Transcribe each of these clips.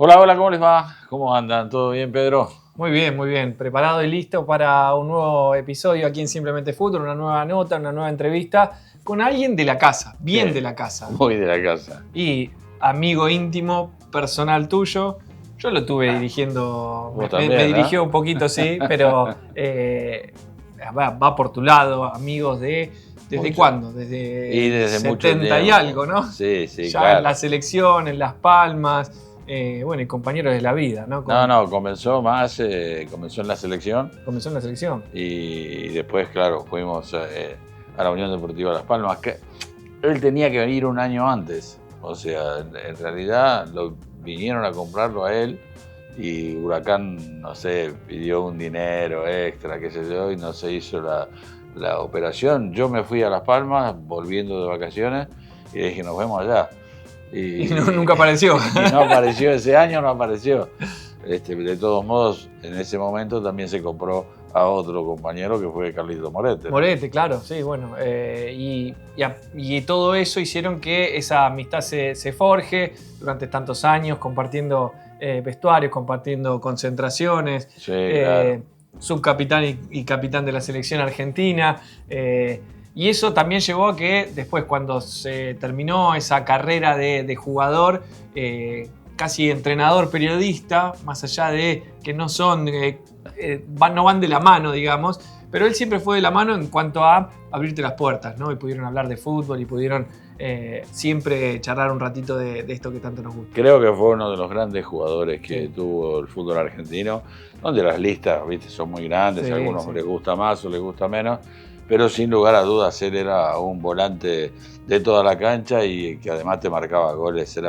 Hola, hola, ¿cómo les va? ¿Cómo andan? ¿Todo bien, Pedro? Muy bien, muy bien. Preparado y listo para un nuevo episodio aquí en Simplemente Fútbol, una nueva nota, una nueva entrevista con alguien de la casa, bien de la casa. Muy de la casa. Y amigo íntimo, personal tuyo. Yo lo tuve dirigiendo, Vos también, me ¿no? dirigió un poquito, sí, pero va por tu lado, amigos de... ¿Desde Mucho. cuándo? Desde, Y desde mucho 70 y tiempo. algo, ¿no? Sí, Ya claro. en la selección, en Las Palmas, bueno, y compañeros de la vida, ¿no? Comenzó en la selección Comenzó en la selección. y después, claro, fuimos a la Unión Deportiva Las Palmas, que él tenía que venir un año antes. O sea, en realidad vinieron a comprarlo a él y Huracán, no sé, pidió un dinero extra, qué sé yo, y no se hizo la operación. Yo me fui a Las Palmas volviendo de vacaciones y dije, nos vemos allá. Y nunca apareció. Y no apareció, ese año no apareció. De todos modos, en ese momento también se compró a otro compañero que fue Carlito Morete. Morete, claro, sí, bueno. Y todo eso hicieron que esa amistad se forje durante tantos años, compartiendo vestuarios, compartiendo concentraciones. Sí, claro. Subcapitán y capitán de la selección argentina. Y eso también llevó a que después, cuando se terminó esa carrera de jugador, casi entrenador, periodista, más allá de que no son, no van de la mano, digamos, pero él siempre fue de la mano en cuanto a abrirte las puertas, ¿no? Y pudieron hablar de fútbol y pudieron siempre charlar un ratito de esto que tanto nos gusta. Creo que fue uno de los grandes jugadores que tuvo el fútbol argentino, donde las listas, viste, son muy grandes, Sí, a algunos sí. les gusta más o les gusta menos, pero sin lugar a dudas él era un volante de toda la cancha y que además te marcaba goles,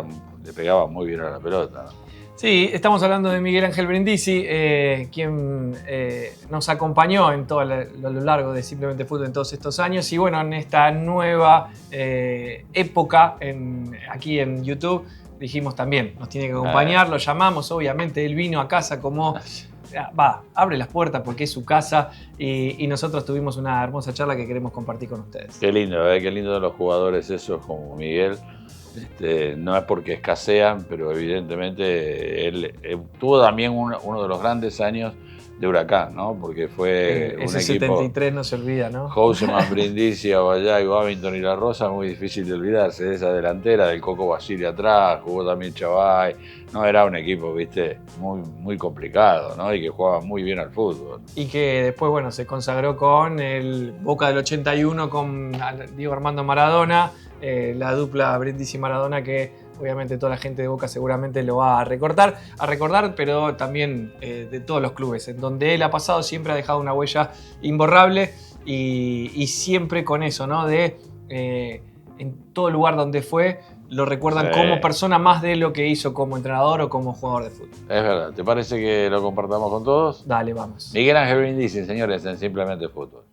le pegaba muy bien a la pelota, ¿no? Sí, estamos hablando de Miguel Ángel Brindisi, quien nos acompañó en todo lo largo de Simplemente Fútbol en todos estos años. Y bueno, en esta nueva época aquí en YouTube, dijimos también, nos tiene que acompañar, lo llamamos, obviamente él vino a casa como... abre las puertas porque es su casa y nosotros tuvimos una hermosa charla que queremos compartir con ustedes. Qué lindo, qué lindo de los jugadores esos como Miguel. No es porque escasean, pero evidentemente él tuvo también uno de los grandes años de Huracán, ¿no? Porque fue un ese equipo... 73 no se olvida, ¿no? Houseman, Brindisi, Aguayá, Babington y La Rosa, muy difícil de olvidarse de esa delantera, del Coco Basile atrás, jugó también Chavay. No, era un equipo, viste, muy, muy complicado, ¿no? Y que jugaba muy bien al fútbol. Y que después, bueno, se consagró con el Boca del 81 con Diego Armando Maradona, la dupla Brindisi-Maradona que obviamente toda la gente de Boca seguramente lo va a recordar, pero también de todos los clubes. En donde él ha pasado siempre ha dejado una huella imborrable y siempre con eso, ¿no? En todo lugar donde fue, lo recuerdan como persona más de lo que hizo como entrenador o como jugador de fútbol. Es verdad. ¿Te parece que lo compartamos con todos? Dale, vamos. Miguel Ángel Brindisi, señores, en Simplemente Fútbol.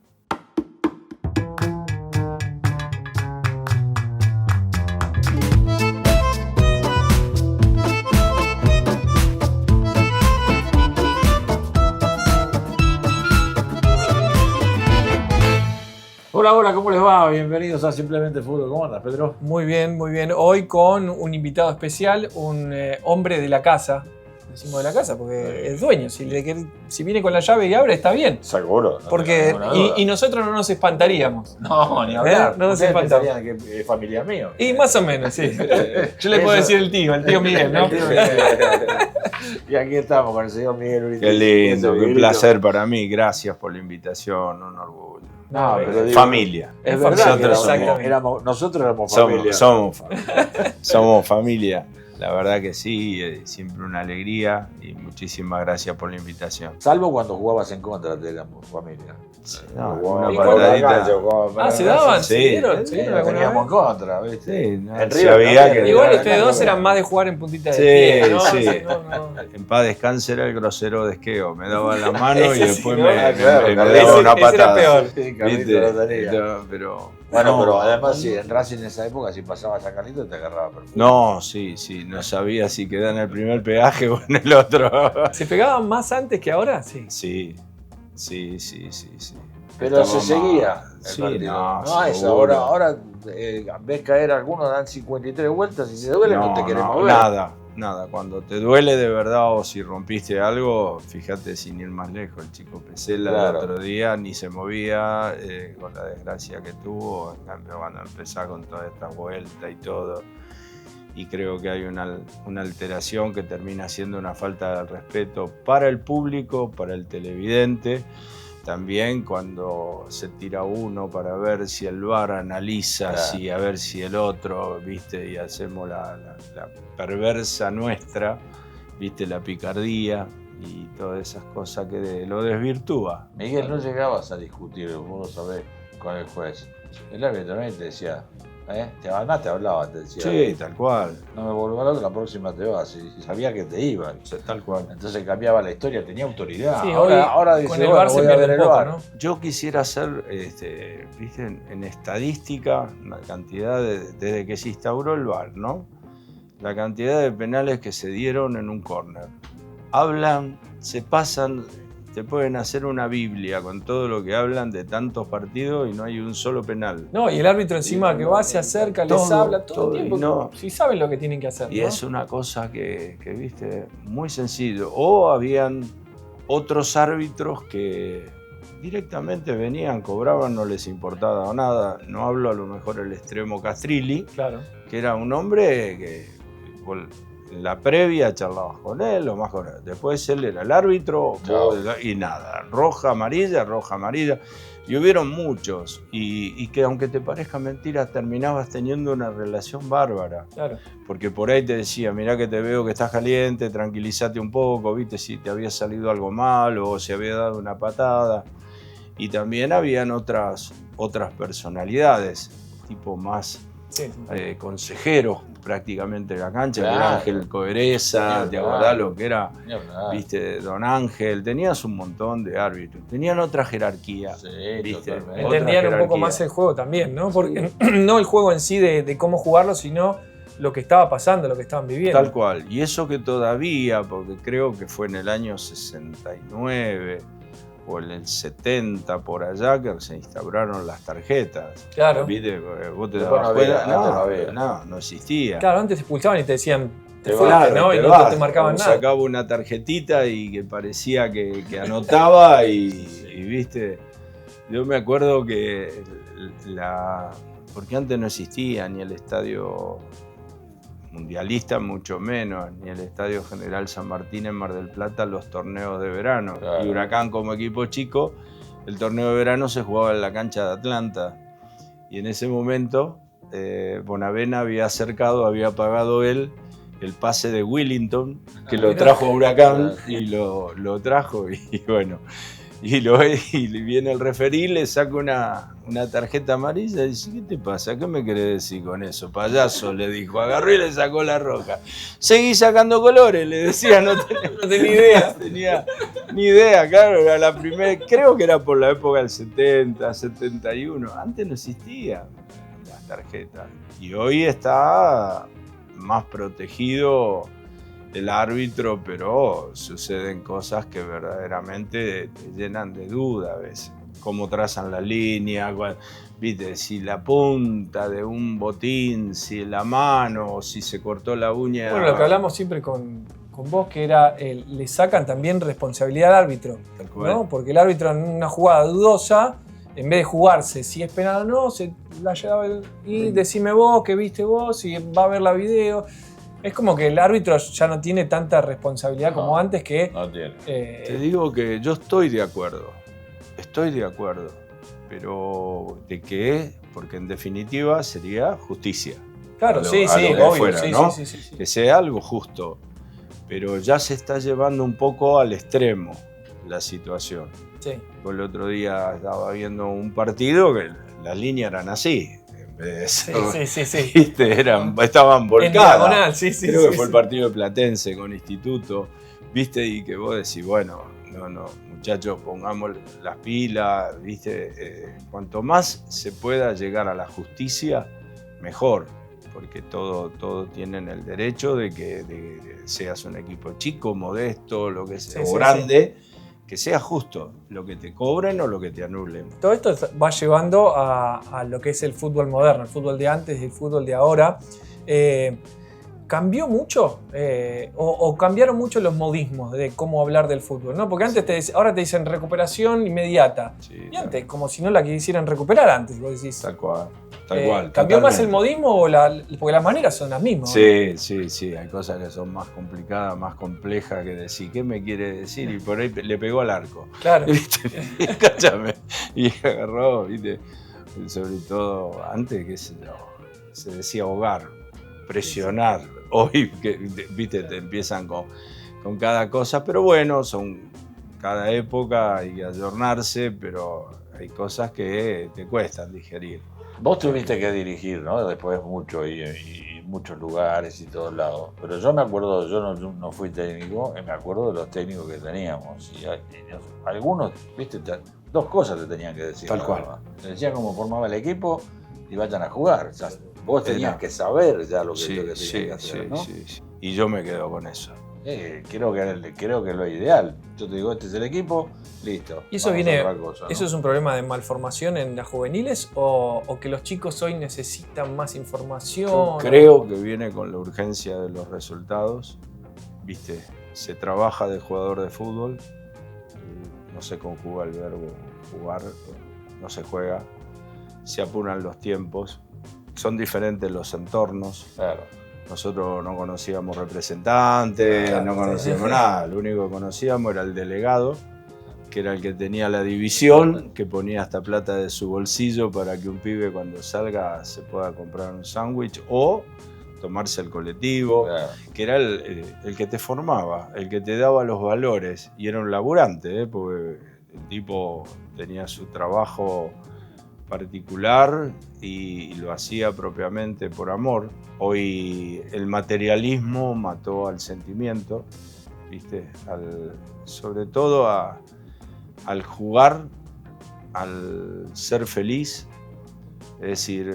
Hola, hola, ¿cómo les va? Bienvenidos a Simplemente Fútbol. ¿Cómo andas, Pedro? Muy bien, muy bien. Hoy con un invitado especial, un hombre de la casa. Decimos de la casa porque es dueño. Si viene con la llave y abre, está bien. Seguro. Porque, y nosotros no nos espantaríamos. No, ni hablar. No nos Ustedes espantamos. pensarían que es familiar mío. Y más o menos, sí. Yo le puedo decir el tío Miguel, ¿no? Y aquí estamos con el señor Miguel Brindisi. Qué lindo, qué placer para mí. Gracias por la invitación, un orgullo. No, pero digo, familia. Es verdad que Nosotros éramos familia. Somos familia. La verdad que sí, siempre una alegría y muchísimas gracias por la invitación. Salvo cuando jugabas en contra de la familia. No, Jugaba una para patadita. la cancha, jugaba para la ¿se casa. daban? Sí. ¿Se dieron? Sí, ¿Alguna teníamos vez? en contra, ¿viste? Sí, no, En si River había también. que- Igual ustedes dos eran más de jugar en puntita de Sí, pie, ¿no? sí. No. En paz descanse era el grosero de Esqueo. Me daba la mano y Ese sí, después ¿no? me Claro, me Carlitos. daba una Ese era patada. peor. Sí, Carlito ¿Viste? lo tenía. Pero Bueno, no, pero además sí, en Racing en esa época si pasabas a Carlito te agarraba perfecto. No, sí, no sabía si quedaba en el primer peaje o en el otro. ¿Se pegaban más antes que ahora? Sí. Sí. Pero Estaba se seguía mal. el Sí, partido. no, No, es seguro. ahora ves caer algunos, dan 53 vueltas y si se duele no te queremos ver. nada, cuando te duele de verdad o si rompiste algo, fíjate sin ir más lejos, el chico Pesela Claro. el otro día ni se movía con la desgracia que tuvo, en cambio cuando empezó con toda esta vuelta y todo, y creo que hay una alteración que termina siendo una falta de respeto para el público, para el televidente. También cuando se tira uno para ver si el VAR analiza, Claro. si, a ver si el otro, ¿viste? Y hacemos la perversa nuestra, ¿viste? La picardía y todas esas cosas que lo desvirtúa. Miguel, no llegabas a discutir, vos lo sabés, con el juez. El árbitro también te decía, además te hablaba, te decía, Sí, tal cual, no me vuelvo loco, la próxima te vas. Y sabía que te iban. tal cual. Entonces cambiaba la historia, tenía autoridad. Sí, ahora hoy dice, con el bueno, VAR se voy a pierde ver un el poco, VAR. ¿no? Yo quisiera hacer, ¿viste? En estadística, la cantidad desde que se instauró el VAR, ¿no? La cantidad de penales que se dieron en un córner. Hablan, se pasan, te pueden hacer una biblia con todo lo que hablan de tantos partidos y no hay un solo penal. No, y el árbitro encima que va, se acerca, les Todo, habla todo el y tiempo. no. Si saben lo que tienen que hacer, Y ¿no? es una cosa que, viste, muy sencillo. O habían otros árbitros que directamente venían, cobraban, no les importaba nada. No hablo a lo mejor el extremo Castrilli, Claro. que era un hombre que en la previa charlabas con él, lo más con él. Después él era el árbitro y nada, roja, amarilla. Y hubieron muchos, y que aunque te parezca mentira, terminabas teniendo una relación bárbara. Claro. Porque por ahí te decía, mirá que te veo que estás caliente, tranquilízate un poco, viste si te había salido algo mal o si había dado una patada. Y también habían otras personalidades, tipo más Sí. consejeros prácticamente de la cancha, que Claro. era Ángel Cobereza, Sí, ¿te claro. acordás lo que era? Ni hablar. Viste, Don Ángel, tenías un montón de árbitros, tenían otra jerarquía. Sí, ¿viste? totalmente. Otra Entendían un poco jerarquía. más el juego también, ¿no? Porque no el juego en sí de cómo jugarlo, sino lo que estaba pasando, lo que estaban viviendo. Tal cual. Y eso que todavía, porque creo que fue en el año 69 o en el 70 por allá que se instauraron las tarjetas. Claro. ¿Viste? Vos te Después dabas no había, cuenta. antes no había. No existía. Claro, antes te expulsaban y te decían, te Te fuiste, vas, ¿no? Y te no vas. te marcaban Uno nada. Sacaba una tarjetita y que parecía que anotaba y viste. Yo me acuerdo que porque antes no existía ni el estadio mundialista, mucho menos, ni el estadio General San Martín en Mar del Plata, los torneos de verano. Claro. Y Huracán como equipo chico, el torneo de verano se jugaba en la cancha de Atlanta. Y en ese momento Bonavena había pagado él el pase de Willington, que lo trajo a Huracán y lo trajo y bueno. Y viene el referí, le saca una tarjeta amarilla y dice, ¿qué te pasa? ¿Qué me querés decir con eso? Payaso, le dijo. Agarró y le sacó la roja. Seguí sacando colores, le decía, no tenía idea. Tenía ni idea, claro, era la primera, creo que era por la época del 70, 71. Antes no existían las tarjetas. Y hoy está más protegido el árbitro, pero suceden cosas que verdaderamente te llenan de duda a veces. Cómo trazan la línea, viste, si la punta de un botín, si la mano, si se cortó la uña. Bueno, lo que hablamos siempre con vos, que era, le sacan también responsabilidad al árbitro, Tal cual. ¿no? Porque el árbitro en una jugada dudosa, en vez de jugarse si es penal o no, se la lleva y decime vos, que viste vos, y va a ver la video. Es como que el árbitro ya no tiene tanta responsabilidad como No, antes que... No tiene. Te digo que yo estoy de acuerdo, pero ¿de qué? Porque en definitiva sería justicia. Claro, a lo- sí, a sí, lo que obvio, fuera, sí, ¿no? sí. Que sea algo justo, pero ya se está llevando un poco al extremo la situación. Sí. El otro día estaba viendo un partido que las líneas eran así, en vez de ser, Sí. ¿viste? Estaban En volcadas. diagonal, sí. Creo que fue el partido de Platense con Instituto, ¿viste? Y que vos decís, bueno, no, muchachos, pongamos las pilas, ¿viste? Cuanto más se pueda llegar a la justicia, mejor, porque todos tienen el derecho de que seas un equipo chico, modesto, lo que sea, Sí, o sí, grande, que sea justo, lo que te cobren o lo que te anulen. Todo esto va llevando a lo que es el fútbol moderno, el fútbol de antes y el fútbol de ahora. ¿cambió mucho? O cambiaron mucho los modismos de cómo hablar del fútbol, ¿no? Porque antes ahora te dicen recuperación inmediata. Sí, Y antes, como si no la quisieran recuperar antes, vos decís. tal cual. Tal cual. ¿Cambió más el totalmente. modismo porque las maneras son las mismas? Sí, hay cosas que son más complicadas, más complejas que decir. ¿Qué me quiere decir? Y por ahí le pegó al arco. Claro. ¿Viste? Cáchame. Y agarró, ¿viste? Sobre todo antes, qué sé yo, se decía ahogar, presionar. Hoy, ¿viste? Te empiezan con cada cosa, pero bueno, son cada época hay que ayornarse, pero hay cosas que te cuestan digerir. Vos tuviste que dirigir, ¿no? Después mucho y muchos lugares y todos lados. Pero yo me acuerdo, yo no fui técnico, me acuerdo de los técnicos que teníamos. Y algunos, viste, dos cosas te tenían que decir. Tal cual. Te decían cómo formaba el equipo y vayan a jugar. O sea, vos tenías que saber ya lo que tenías que hacer, ¿no? Sí. Y yo me quedo con eso. Creo que es lo ideal. Yo te digo, este es el equipo, listo. ¿Y eso vamos viene, a otra cosa, ¿no? eso es un problema de malformación en las juveniles o que los chicos hoy necesitan más información? Yo creo que viene con la urgencia de los resultados. Viste, se trabaja de jugador de fútbol, no se conjuga el verbo jugar, no se juega, se apuran los tiempos, son diferentes los entornos. Claro. Nosotros no conocíamos representantes, no conocíamos nada. Lo único que conocíamos era el delegado, que era el que tenía la división, que ponía hasta plata de su bolsillo para que un pibe cuando salga se pueda comprar un sándwich o tomarse el colectivo, Claro. que era el que te formaba, el que te daba los valores. Y era un laburante, porque el tipo tenía su trabajo particular y lo hacía propiamente por amor. Hoy el materialismo mató al sentimiento, ¿viste? Sobre todo al jugar, al ser feliz. Es decir,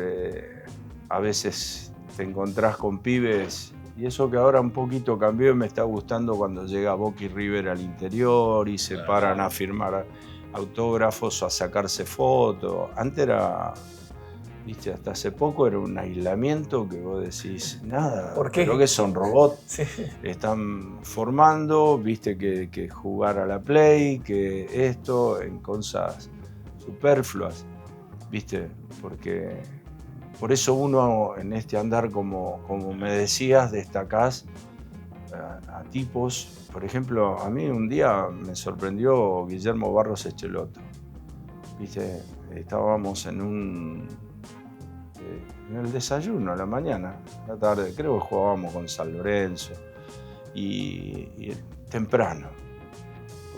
a veces te encontrás con pibes, y eso que ahora un poquito cambió y me está gustando cuando llega Boca y River al interior y se paran a firmar autógrafos o a sacarse fotos. Antes era, viste, hasta hace poco era un aislamiento que vos decís, nada, ¿Por qué? creo que son robots, Sí. están formando, viste, que jugar a la play, que esto, en cosas superfluas, viste, porque por eso uno en este andar, como me decías, destacás a tipos. Por ejemplo, a mí un día me sorprendió Guillermo Barros Echeloto. Viste, estábamos en el desayuno a la mañana, a la tarde, creo que jugábamos con San Lorenzo. Y temprano,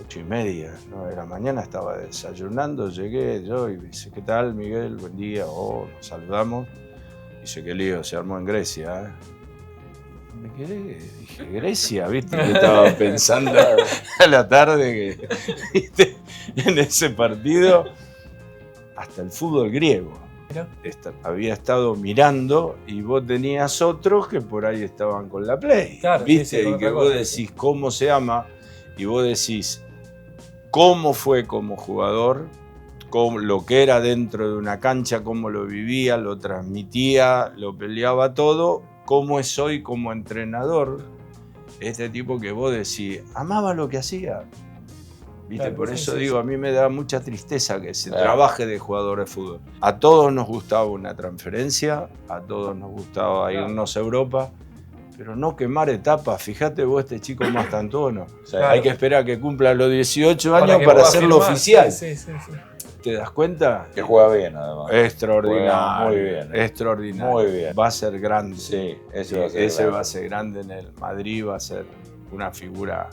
8:30, 9 de la mañana, estaba desayunando, llegué yo y dice, ¿qué tal, Miguel? Buen día, nos saludamos. Dice, qué lío, se armó en Grecia, ¿eh? Me quedé, dije, Grecia, ¿viste? Que estaba pensando a la tarde que, ¿viste? En ese partido, hasta el fútbol griego. Había estado mirando y vos tenías otros que por ahí estaban con la play, Claro, ¿viste? sí, Y que vos decís cómo se ama y vos decís cómo fue como jugador, lo que era dentro de una cancha, cómo lo vivía, lo transmitía, lo peleaba todo. Cómo es hoy como entrenador, este tipo que vos decís, amaba lo que hacía. ¿Viste? Claro, por sí, eso sí, digo, a mí me da mucha tristeza que se trabaje de jugador de fútbol. A todos nos gustaba una transferencia, a todos nos gustaba irnos a Europa, pero no quemar etapas. Fíjate vos, este chico más tantono. Claro. Hay que esperar a que cumpla los 18 años que para pueda hacerlo firmar. oficial. Sí. ¿Te das cuenta? Que juega bien, además. Extraordinario. Juega muy bien. Extraordinario. Muy bien. Va a ser grande. Sí, ese Va a ser grande en el Madrid, va a ser una figura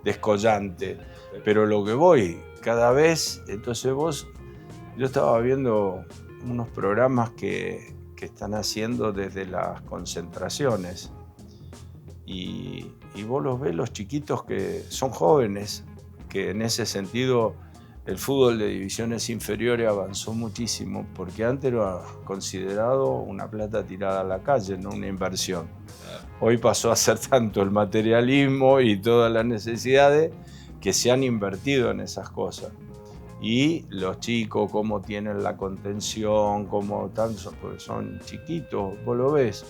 descollante. Pero lo que voy, cada vez, entonces yo estaba viendo unos programas que están haciendo desde las concentraciones y vos los ves, los chiquitos que son jóvenes, que en ese sentido el fútbol de divisiones inferiores avanzó muchísimo, porque antes era considerado una plata tirada a la calle, no una inversión. Hoy pasó a ser tanto el materialismo y todas las necesidades que se han invertido en esas cosas. Y los chicos, cómo tienen la contención, cómo tanto, porque son chiquitos, vos lo ves.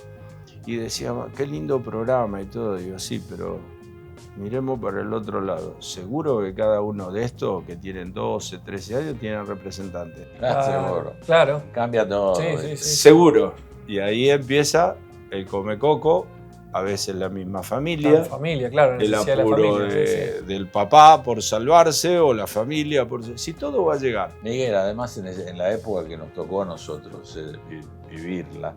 Y decía, qué lindo programa y todo. Digo, sí, pero miremos para el otro lado. Seguro que cada uno de estos que tienen 12, 13 años tienen representantes. Seguro. Claro. Cambia todo. Sí, sí, sí. Seguro. Y ahí empieza el come-coco, a veces la misma familia. La familia, claro, El necesidad de la apuro familia. Sí. del papá por salvarse o la familia por... Si todo va a llegar. Miguel, además en la época que nos tocó a nosotros vivirla,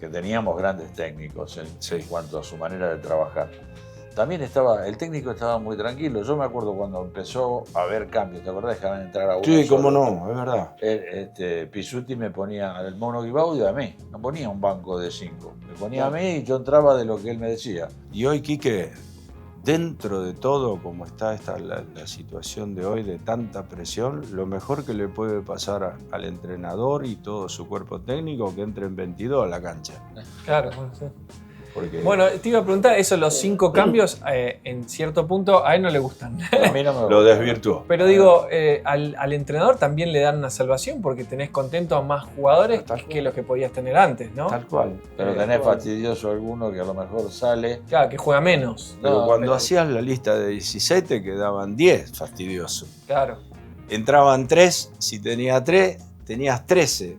que teníamos grandes técnicos en cuanto a su manera de trabajar, también el técnico estaba muy tranquilo. Yo me acuerdo cuando empezó a haber cambios, ¿te acordás? Dejaban entrar a uno Sí, solo. cómo no, es verdad. Pisuti me ponía al Mono Guibaudio y a mí, no ponía un banco de 5, me ponía a mí y yo entraba de lo que él me decía. Y hoy, Quique, dentro de todo, como está la situación de hoy de tanta presión, lo mejor que le puede pasar al entrenador y todo su cuerpo técnico que entren 22 a la cancha. Claro, bueno, sí. Porque Bueno, te iba a preguntar, los 5 cambios, en cierto punto, a él no le gustan. A mí no me lo gusta. desvirtuó. Pero digo, al entrenador también le dan una salvación porque tenés contentos a más jugadores que los que podías tener antes, ¿no? Tal cual. Pero tenés fastidioso alguno que a lo mejor sale. Claro, que juega menos. Pero No, cuando pero- hacías la lista de 16 te quedaban 10 fastidiosos. Claro. Entraban 3, si tenías 3, tenías 13.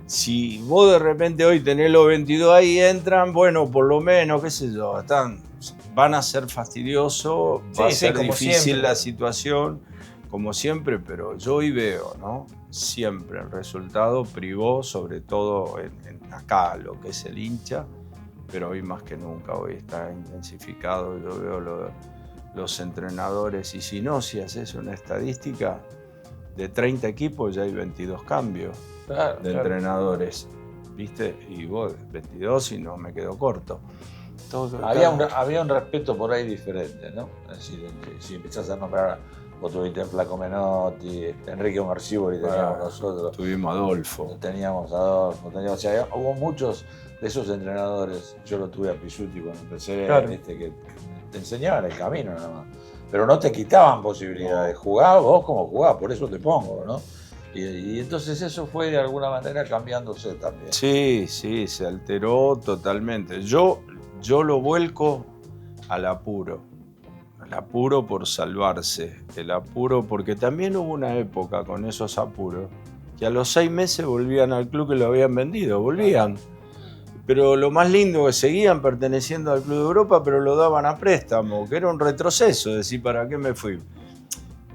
Si vos de repente hoy tenés los 22 ahí, entran, bueno, por lo menos, qué sé yo, van a ser fastidiosos, va a Sí, ser como difícil siempre. la situación, como siempre, pero yo hoy veo, ¿no? Siempre el resultado privó, sobre todo en acá, lo que es el hincha, pero hoy más que nunca, hoy está intensificado, yo veo los entrenadores, y si no, si haces una estadística, de 30 equipos ya hay 22 cambios Claro, de entrenadores, ¿viste? Y vos, 22 y no me quedo corto. había un respeto por ahí diferente, ¿no? Es decir, si empezás a nombrar, vos tuviste Flaco Menotti, Enrique Marcibori, teníamos nosotros. Tuvimos Adolfo. Teníamos a Adolfo, o sea, hubo muchos de esos entrenadores. Yo lo tuve a Pisuti cuando empecé, Claro. que te enseñaban el camino nada más. Pero no te quitaban posibilidades. Jugabas vos como jugabas, por eso te pongo, ¿no? Y entonces eso fue de alguna manera cambiándose también. Sí, se alteró totalmente. Yo lo vuelco al apuro. El apuro por salvarse. El apuro porque también hubo una época con esos apuros que a los 6 meses volvían al club que lo habían vendido. Volvían. Pero lo más lindo que seguían perteneciendo al Club de Europa, pero lo daban a préstamo, que era un retroceso, decir, ¿para qué me fui?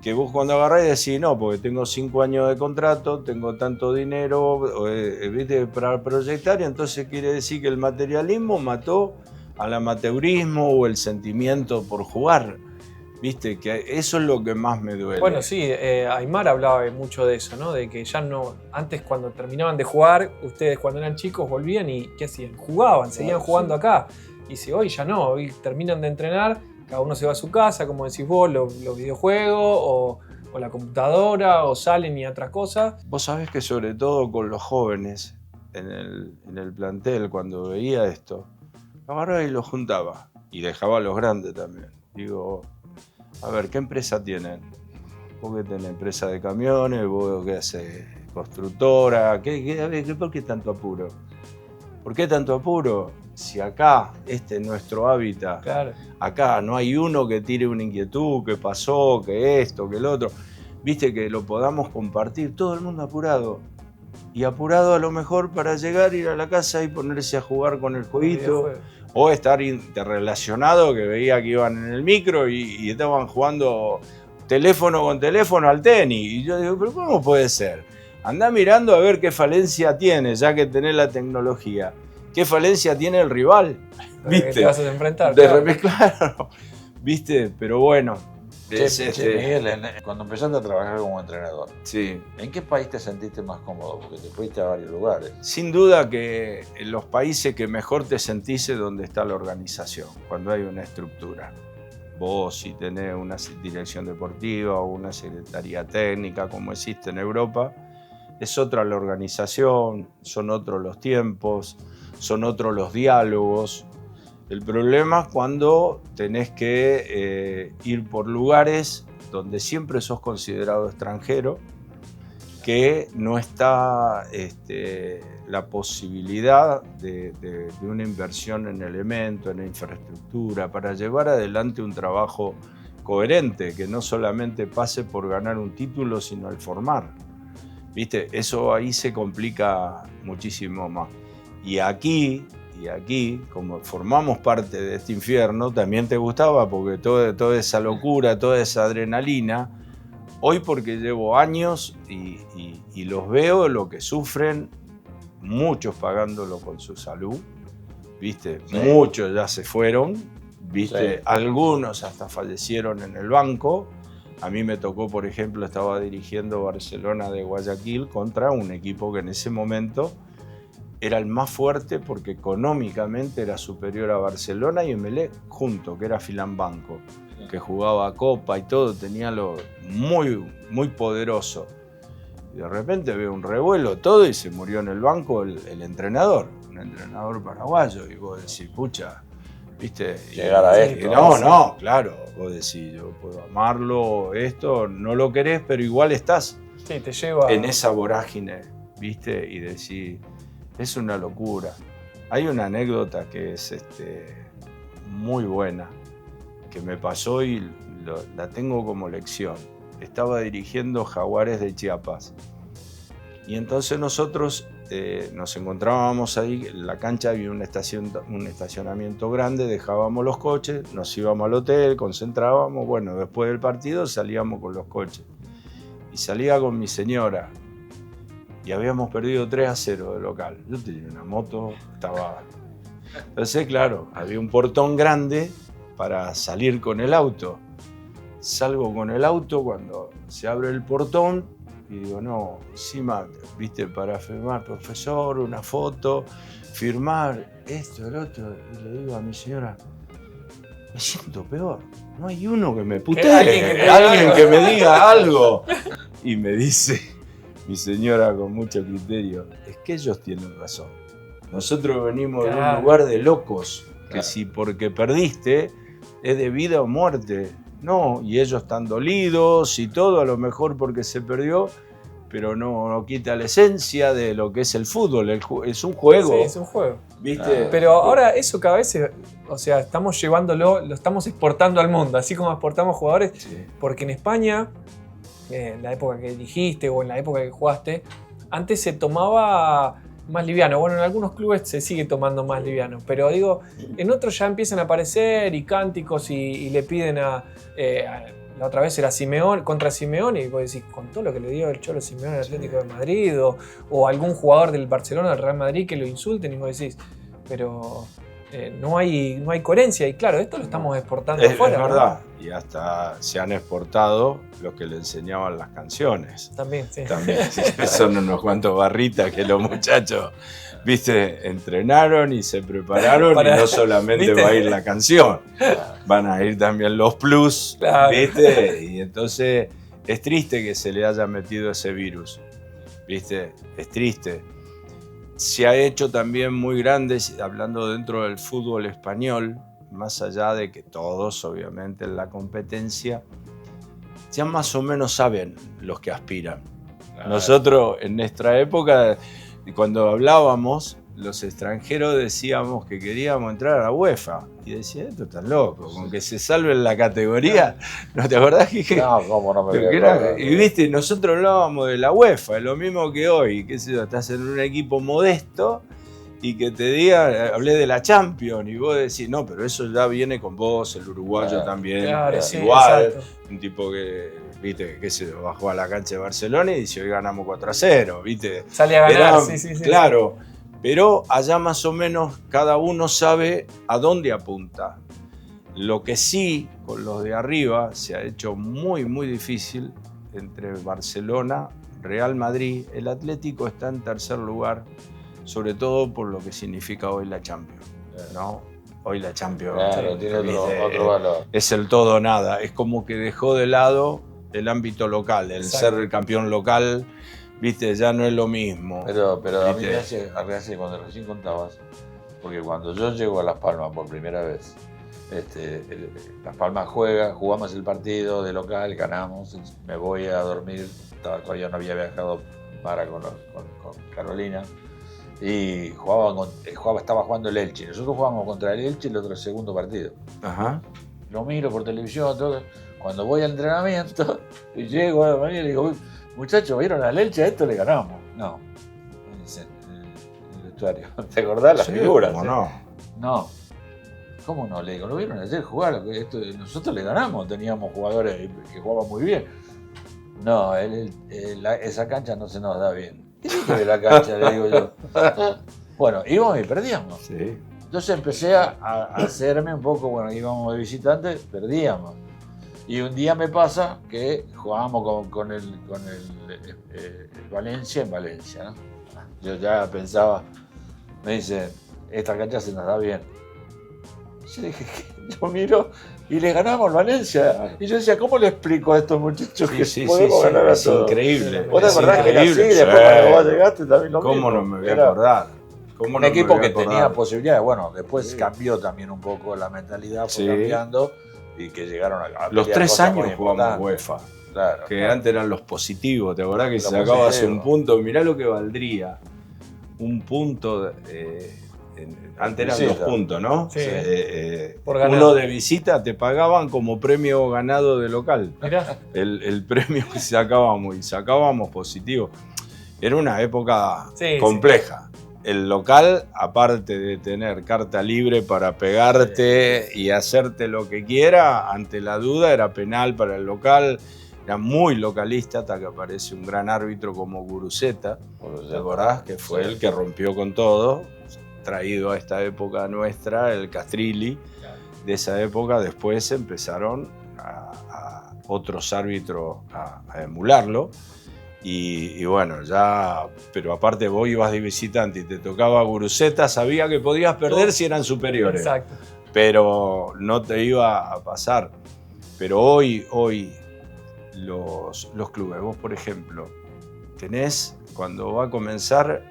Que vos cuando agarrás y decís, no, porque tengo 5 años de contrato, tengo tanto dinero, ¿viste? Para proyectar, y entonces quiere decir que el materialismo mató al amateurismo o el sentimiento por jugar. ¿Viste? Que eso es lo que más me duele. Bueno, sí, Aymar hablaba mucho de eso, ¿no? De que ya no, antes cuando terminaban de jugar, ustedes cuando eran chicos volvían y ¿qué hacían? Jugaban, seguían jugando acá. Y si hoy ya no, hoy terminan de entrenar, cada uno se va a su casa, como decís vos, los videojuegos o la computadora, o salen y otras cosas. Vos sabés que sobre todo con los jóvenes en el plantel, cuando veía esto, lo agarraba y lo juntaba. Y dejaba a los grandes también. Digo, a ver, ¿qué empresa tienen? Vos que tenés empresa de camiones, vos que haces constructora, ¿por qué tanto apuro? ¿Por qué tanto apuro? Si acá, este es nuestro hábitat, Claro. acá no hay uno que tire una inquietud, que pasó, que esto, que el otro. Viste, que lo podamos compartir, todo el mundo apurado. Y apurado a lo mejor para llegar, ir a la casa y ponerse a jugar con el jueguito. O estar interrelacionado, que veía que iban en el micro y estaban jugando teléfono con teléfono al tenis. Y yo digo, ¿pero cómo puede ser? Andá mirando a ver qué falencia tiene, ya que tenés la tecnología. ¿Qué falencia tiene el rival? ¿Viste? Te vas a enfrentar. Claro. ¿Viste? Pero bueno. Miguel, cuando empezaste a trabajar como entrenador, Sí. ¿en qué país te sentiste más cómodo? Porque te fuiste a varios lugares. Sin duda que en los países que mejor te sentís es donde está la organización, cuando hay una estructura. Vos, si tenés una dirección deportiva o una secretaría técnica, como existe en Europa, es otra la organización, son otros los tiempos, son otros los diálogos. El problema es cuando tenés que ir por lugares donde siempre sos considerado extranjero, que no está la posibilidad de una inversión en elementos, en infraestructura, para llevar adelante un trabajo coherente, que no solamente pase por ganar un título, sino el formar. ¿Viste? Eso ahí se complica muchísimo más. Y aquí, como formamos parte de este infierno, también te gustaba, porque toda esa locura, toda esa adrenalina, hoy porque llevo años y los veo lo que sufren, muchos pagándolo con su salud, ¿viste? Sí. Muchos ya se fueron, ¿viste? Sí. Algunos hasta fallecieron en el banco. A mí me tocó, por ejemplo, estaba dirigiendo Barcelona de Guayaquil contra un equipo que en ese momento era el más fuerte porque económicamente era superior a Barcelona y Emelec junto, que era Filambanco, que jugaba Copa y todo, tenía lo muy, muy poderoso. Y de repente veo un revuelo todo y se murió en el banco el entrenador, un entrenador paraguayo. Y vos decís, pucha, ¿viste? Llegar a esto. No, claro. Vos decís, yo puedo amarlo, esto, no lo querés, pero igual estás sí, te lleva en esa vorágine, ¿viste? Y decís, es una locura. Hay una anécdota que es muy buena, que me pasó y la tengo como lección. Estaba dirigiendo Jaguares de Chiapas. Y entonces nosotros nos encontrábamos ahí, en la cancha había un estacionamiento grande, dejábamos los coches, nos íbamos al hotel, concentrábamos, bueno, después del partido salíamos con los coches. Y salía con mi señora, y habíamos perdido 3-0 de local. Yo tenía una moto, estaba... Entonces, claro, había un portón grande para salir con el auto. Salgo con el auto cuando se abre el portón y digo, no, encima, viste, para firmar, profesor, una foto, firmar esto, el otro. Y le digo a mi señora, me siento peor, no hay uno que me putee, alguien que me diga algo. Y me dice mi señora con mucho criterio, es que ellos tienen razón. Nosotros venimos de un lugar de locos, que si porque perdiste es de vida o muerte. No, y ellos están dolidos y todo, a lo mejor porque se perdió, pero no quita la esencia de lo que es el fútbol. Es un juego. Sí, es un juego. ¿Viste? Pero ahora eso cada vez, o sea, estamos llevándolo, lo estamos exportando al mundo, así como exportamos jugadores, sí. Porque en España, en la época que dijiste o en la época que jugaste, antes se tomaba más liviano. Bueno, en algunos clubes se sigue tomando más liviano, pero digo, en otros ya empiezan a aparecer y cánticos y le piden la otra vez era Simeone, contra Simeone, y vos decís, con todo lo que le dio el Cholo Simeone al Atlético de Madrid, o algún jugador del Barcelona, del Real Madrid, que lo insulten, y vos decís, pero no hay coherencia, y claro, esto lo estamos exportando afuera. Es verdad, ¿no? Y hasta se han exportado los que le enseñaban las canciones. También, sí. También, son unos cuantos barritas que los muchachos, viste, entrenaron y se prepararon y no solamente ¿viste? Va a ir la canción, van a ir también los plus, claro. ¿Viste? Y entonces es triste que se le haya metido ese virus, ¿viste? Es triste. Se ha hecho también muy grande, hablando dentro del fútbol español, más allá de que todos, obviamente, en la competencia, ya más o menos saben los que aspiran. Claro. Nosotros, en nuestra época, cuando hablábamos, los extranjeros decíamos que queríamos entrar a la UEFA. Y decían, esto está loco, con que se salve en la categoría. ¿No te acordás? No, cómo no me acuerdo. Y viste, nosotros hablábamos de la UEFA, es lo mismo que hoy, qué sé yo, estás en un equipo modesto y que te diga, hablé de la Champions, y vos decís, no, pero eso ya viene con vos, el uruguayo también, es igual. Exacto. Un tipo que, viste, qué sé yo, bajó a la cancha de Barcelona y dice, hoy ganamos 4-0, viste. Sale a ganar, sí. Claro. Sí. Pero allá más o menos cada uno sabe a dónde apunta. Lo que sí, con los de arriba, se ha hecho muy, muy difícil entre Barcelona, Real Madrid. El Atlético está en tercer lugar, sobre todo por lo que significa hoy la Champions, ¿no? Hoy la Champions tiene otro valor. Es el todo o nada. Es como que dejó de lado el ámbito local, el ser el campeón local. Viste, ya no es lo mismo. Pero a mí me hace cuando recién contabas, porque cuando yo llego a Las Palmas por primera vez, Las Palmas jugamos el partido de local, ganamos, me voy a dormir, todavía no había viajado para con Carolina, y estaba jugando el Elche. Nosotros jugábamos contra el Elche el segundo partido. Ajá. Lo miro por televisión, todo. Cuando voy al entrenamiento, y llego a la mañana y digo, muchachos, ¿vieron al Elche? A esto le ganamos. No, me dicen el vestuario. ¿Te acordás las figuras? ¿Cómo no? No. ¿Cómo no? Le digo, ¿lo vieron ayer jugar? Nosotros le ganamos, teníamos jugadores que jugaban muy bien. No, esa cancha no se nos da bien. ¿Qué dijo de la cancha? Le digo yo. Bueno, íbamos y perdíamos. Sí. Entonces empecé a hacerme un poco, bueno, íbamos de visitantes, perdíamos. Y un día me pasa que jugábamos con el Valencia en Valencia, ¿no? Yo ya pensaba, me dice, esta cancha se nos da bien. Yo dije, yo miro y le ganamos al Valencia. Y yo decía, ¿cómo le explico a estos muchachos que podemos ganar a todos? Es increíble. ¿Vos te es acordás que era así? increíble, Después cuando vos llegaste también lo mismo. ¿Cómo no me voy a acordar? Un equipo que tenía posibilidades. Bueno, después cambió también un poco la mentalidad, fue cambiando y que llegaron a los 3 años jugamos UEFA. Claro, que antes eran los positivos, ¿te acordás que si sacabas un punto? Mirá lo que valdría un punto. Antes eran 2 puntos, ¿no? Sí. Uno de visita te pagaban como premio ganado de local. Mirá. El premio que sacábamos y sacábamos positivo. Era una época compleja. El local, aparte de tener carta libre para pegarte y hacerte lo que quiera, ante la duda era penal para el local. Era muy localista hasta que aparece un gran árbitro como Guruceta, ¿te acordás? Que fue el que rompió con todo, traído a esta época nuestra, el Castrilli. De esa época después empezaron a otros árbitros a emularlo. Y bueno, ya, pero aparte vos ibas de visitante y te tocaba Guruceta, sabía que podías perder si eran superiores. Exacto. Pero no te iba a pasar. Pero hoy los clubes, vos por ejemplo, tenés, cuando va a comenzar,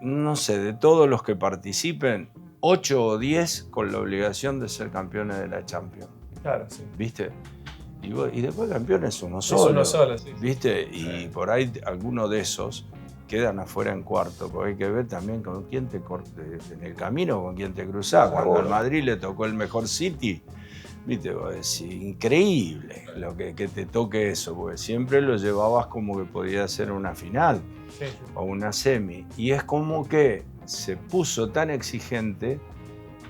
no sé, de todos los que participen, 8 o 10 con la obligación de ser campeones de la Champions. Claro, sí. ¿Viste? Y después campeones uno solo. Es uno solo, sí. ¿Viste? Y por ahí algunos de esos quedan afuera en cuarto, porque hay que ver también con quién te corte en el camino, con quién te cruzás. Cuando al Madrid le tocó el mejor City, ¿viste? Es increíble lo que te toque eso, porque siempre lo llevabas como que podía ser una final o una semi. Y es como que se puso tan exigente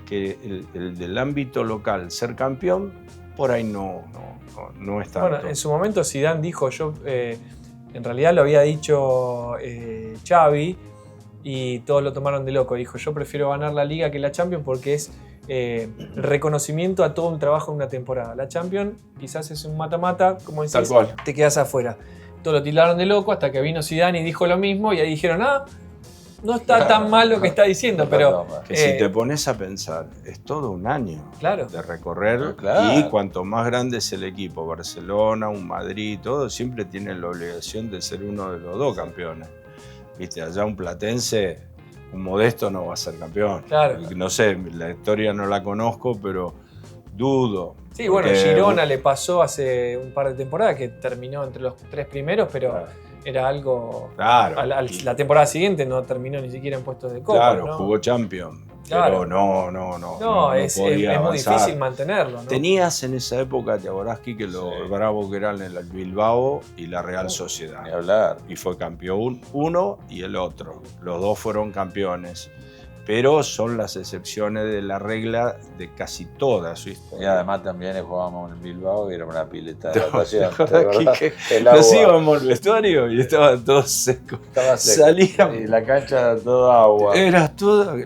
que el del ámbito local, ser campeón, por ahí no es tanto. Bueno, en su momento Zidane dijo, en realidad lo había dicho Xavi y todos lo tomaron de loco. Dijo, yo prefiero ganar la Liga que la Champions porque es reconocimiento a todo un trabajo en una temporada. La Champions quizás es un mata-mata, como decís, te quedas afuera. Todos lo tildaron de loco hasta que vino Zidane y dijo lo mismo y ahí dijeron, no está tan mal lo que está diciendo, pero... Que si te pones a pensar, es todo un año de recorrer y cuanto más grande es el equipo, Barcelona, un Madrid, todo, siempre tienen la obligación de ser uno de los 2 campeones. Viste, allá un platense, un Modesto no va a ser campeón. Claro. No sé, la historia no la conozco, pero dudo. Sí, bueno, Girona le pasó hace un par de temporadas que terminó entre los 3 primeros, pero... Era algo... Claro. La temporada siguiente no terminó ni siquiera en puestos de copa. Claro, ¿no? jugó Champions. Claro. Pero no es muy difícil mantenerlo, ¿no? Tenías en esa época, te acordás, que los bravos que eran el Bilbao y la Real Sociedad. Ni hablar. Y fue campeón uno y el otro. Los 2 fueron campeones. Pero son las excepciones de la regla de casi toda su historia. Y además también jugábamos en Bilbao y era una pileta de natación. Nos íbamos al vestuario y estaban todos secos. Estaba seco. Salíamos. Y la cancha toda agua. Era toda,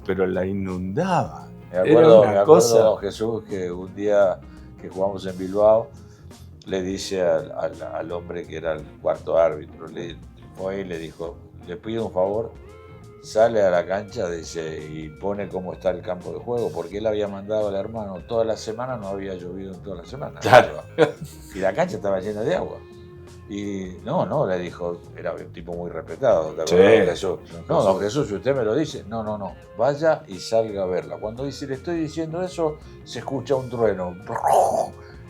pero la inundaba. Me acuerdo Jesús que un día que jugamos en Bilbao le dice al hombre que era el cuarto árbitro, fue y le dijo, le pido un favor, sale a la cancha, dice, y pone cómo está el campo de juego, porque él había mandado al hermano toda la semana, no había llovido en toda la semana. Claro. Y la cancha estaba llena de agua. Y no, le dijo, era un tipo muy respetado, ¿te Sí, acordás, Jesús? No, Jesús. don Jesús, si usted me lo dice, no, vaya y salga a verla. Cuando dice, le estoy diciendo eso, se escucha un trueno.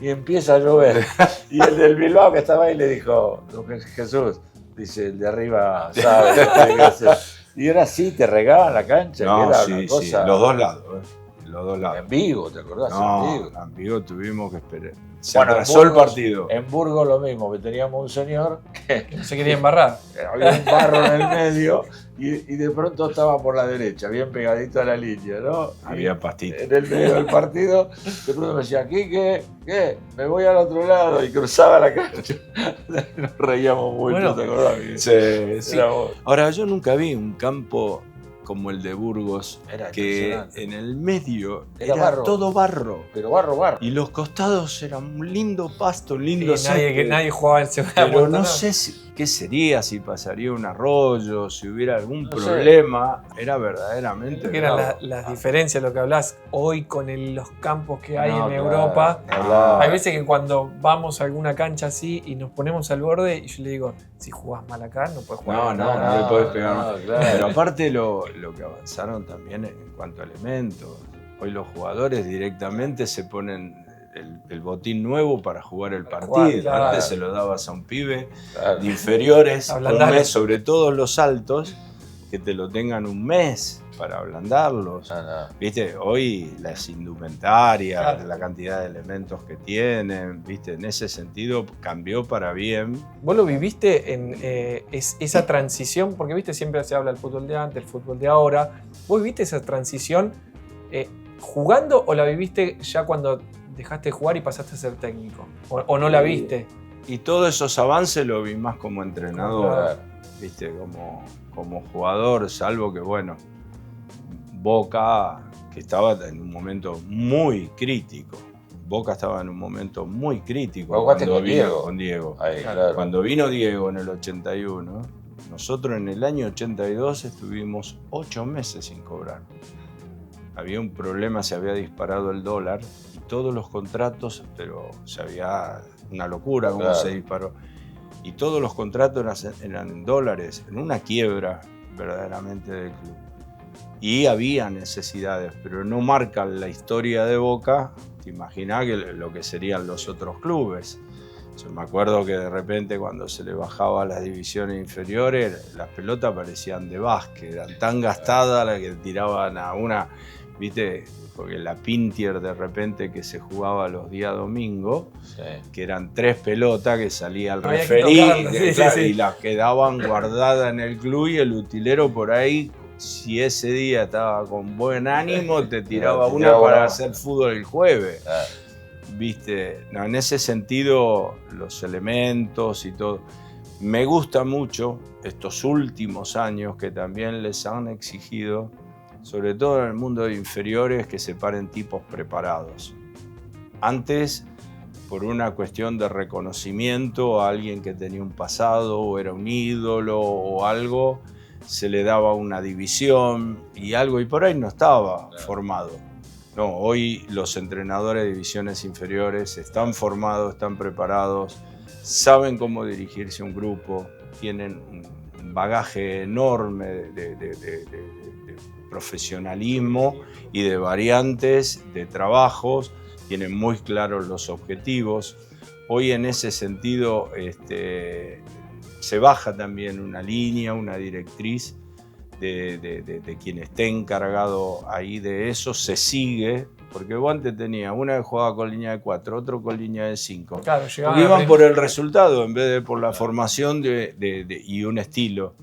Y empieza a llover. Y el del Bilbao que estaba ahí le dijo, don Jesús, dice, el de arriba sabe lo que hay que hacer. Y era así, te regaban la cancha, que No, era sí, una cosa... los dos lados. Los dos lados. En Vigo, ¿te acordás? No, En Vigo. en Vigo tuvimos que esperar. Se Bueno, atrasó el Burgos- partido. En Burgos lo mismo, que teníamos un señor que No se quería embarrar. había un barro en el medio y de pronto estaba por la derecha, bien pegadito a la línea, ¿no? Había Y pastito. en el medio del partido, de pronto me decía, ¿qué? Me voy al otro lado y cruzaba la cancha. Nos reíamos mucho, Bueno, ¿te acordás? Sí. Éramos- Ahora, yo nunca vi un campo como el de Burgos, Era que impresionante. en el medio Era era barro. todo barro. Pero barro. Y los costados eran un lindo pasto, un lindo Sí, nadie, césped. nadie jugaba en segunda Pero vuelta, no sé qué sería, si pasaría un arroyo, si hubiera algún No sé. problema. Era verdaderamente. Creo que eran bravo. las diferencias, lo que hablas hoy con los campos que hay No, en claro, Europa. claro. Hay veces que cuando vamos a alguna cancha así y nos ponemos al borde, y yo le digo, si jugás mal acá, no puedes jugar No, acá. no le podés pegar. claro. Pero aparte lo que avanzaron también en cuanto a elementos. Hoy los jugadores directamente se ponen el botín nuevo para jugar el partido. Claro. Antes se lo dabas a un pibe Claro. de inferiores, Ablandarlo. un mes, sobre todo los altos, que te lo tengan un mes para ablandarlos. No. Viste, hoy las indumentarias, Claro. la cantidad de elementos que tienen, viste, en ese sentido cambió para bien. ¿Vos lo viviste en esa transición? Porque viste, siempre se habla del fútbol de antes, el fútbol de ahora. ¿Vos viviste esa transición jugando o la viviste ya cuando dejaste de jugar y pasaste a ser técnico? ¿O no la viste? Y todos esos avances lo vi más como entrenador, Claro. viste, como jugador, salvo que, bueno, Boca, que estaba en un momento muy crítico. Boca estaba en un momento muy crítico. Vos jugaste cuando con vino Diego. con Diego. Ahí, claro. Cuando vino Diego en el 81, nosotros en el año 82 estuvimos 8 meses sin cobrar. Había un problema, se había disparado el dólar y todos los contratos, pero una locura cómo Claro. se disparó. Y todos los contratos eran en dólares, en una quiebra verdaderamente del club. Y había necesidades, pero no marcan la historia de Boca. Te imaginás lo que serían los otros clubes. Yo me acuerdo que de repente cuando se le bajaba a las divisiones inferiores, las pelotas parecían de básquet, eran tan gastadas las que tiraban a una, viste, porque la Pintier de repente que se jugaba los días domingos, Sí. que eran 3 pelotas que salía el Había que referí, tocarlas, sí, claro, sí, sí. y las quedaban guardadas en el club y el utilero por ahí, si ese día estaba con buen ánimo, te tiraba Te una tiraba para una. hacer fútbol el jueves. Claro. Viste, no, en ese sentido, los elementos y todo. Me gusta mucho estos últimos años que también les han exigido, sobre todo en el mundo de inferiores, que se paren tipos preparados. Antes, por una cuestión de reconocimiento a alguien que tenía un pasado o era un ídolo o algo, se le daba una división y algo, y por ahí no estaba formado. No, hoy los entrenadores de divisiones inferiores están formados, están preparados, saben cómo dirigirse a un grupo, tienen un bagaje enorme de profesionalismo y de variantes de trabajos, tienen muy claros los objetivos. Hoy en ese sentido se baja también una línea, una directriz de quien esté encargado ahí de eso, se sigue, porque vos antes tenías una que jugaba con línea de 4, otro con línea de 5. Claro, Porque llegaban a iban la por el resultado en vez de por la formación y un estilo.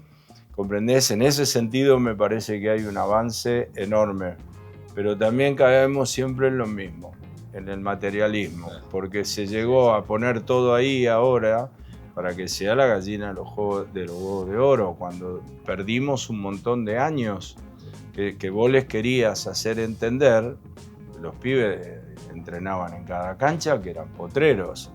¿Comprendés? En ese sentido me parece que hay un avance enorme, pero también caemos siempre en lo mismo, en el materialismo, porque se llegó a poner todo ahí ahora para que sea la gallina de los huevos de oro, cuando perdimos un montón de años que vos les querías hacer entender. Los pibes entrenaban en cada cancha, que eran potreros,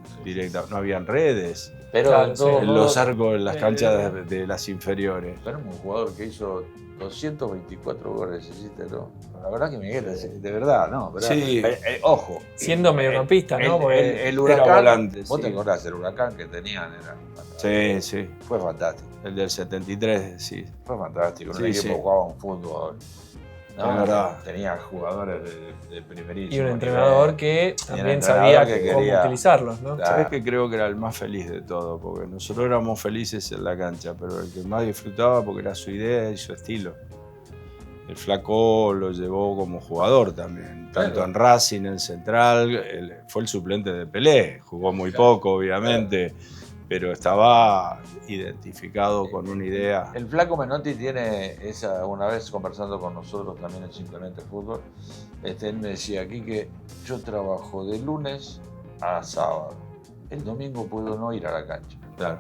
no habían redes, Pero Claro, de todos sí. en los modos, arcos, en las canchas de las inferiores. tenemos un jugador que hizo 224 goles hiciste, ¿no? La verdad que Miguel, de verdad, ¿no? ¿Verdad? Sí. Ojo. Siendo mediocampista, ¿no? Porque El Huracán, volante, vos sí. te acordás, el Huracán que tenían Sí, sí. fue fantástico. El del 73, sí. Fue fantástico. Sí, Un equipo sí. jugaba un fútbol. No, Es verdad. tenía jugadores de primerísimo. y un nivel. entrenador que también entrenador sabía que cómo quería- utilizarlos, ¿no? Claro. Sabes que creo que era el más feliz de todo, porque nosotros éramos felices en la cancha, pero el que más disfrutaba porque era su idea y su estilo. El Flaco lo llevó como jugador también, tanto Claro. en Racing, en Central, fue el suplente de Pelé, jugó muy poco obviamente, pero estaba identificado con una idea. El Flaco Menotti tiene esa, una vez conversando con nosotros también en Simplemente Fútbol, él me decía aquí que yo trabajo de lunes a sábado. El domingo puedo no ir a la cancha. Claro.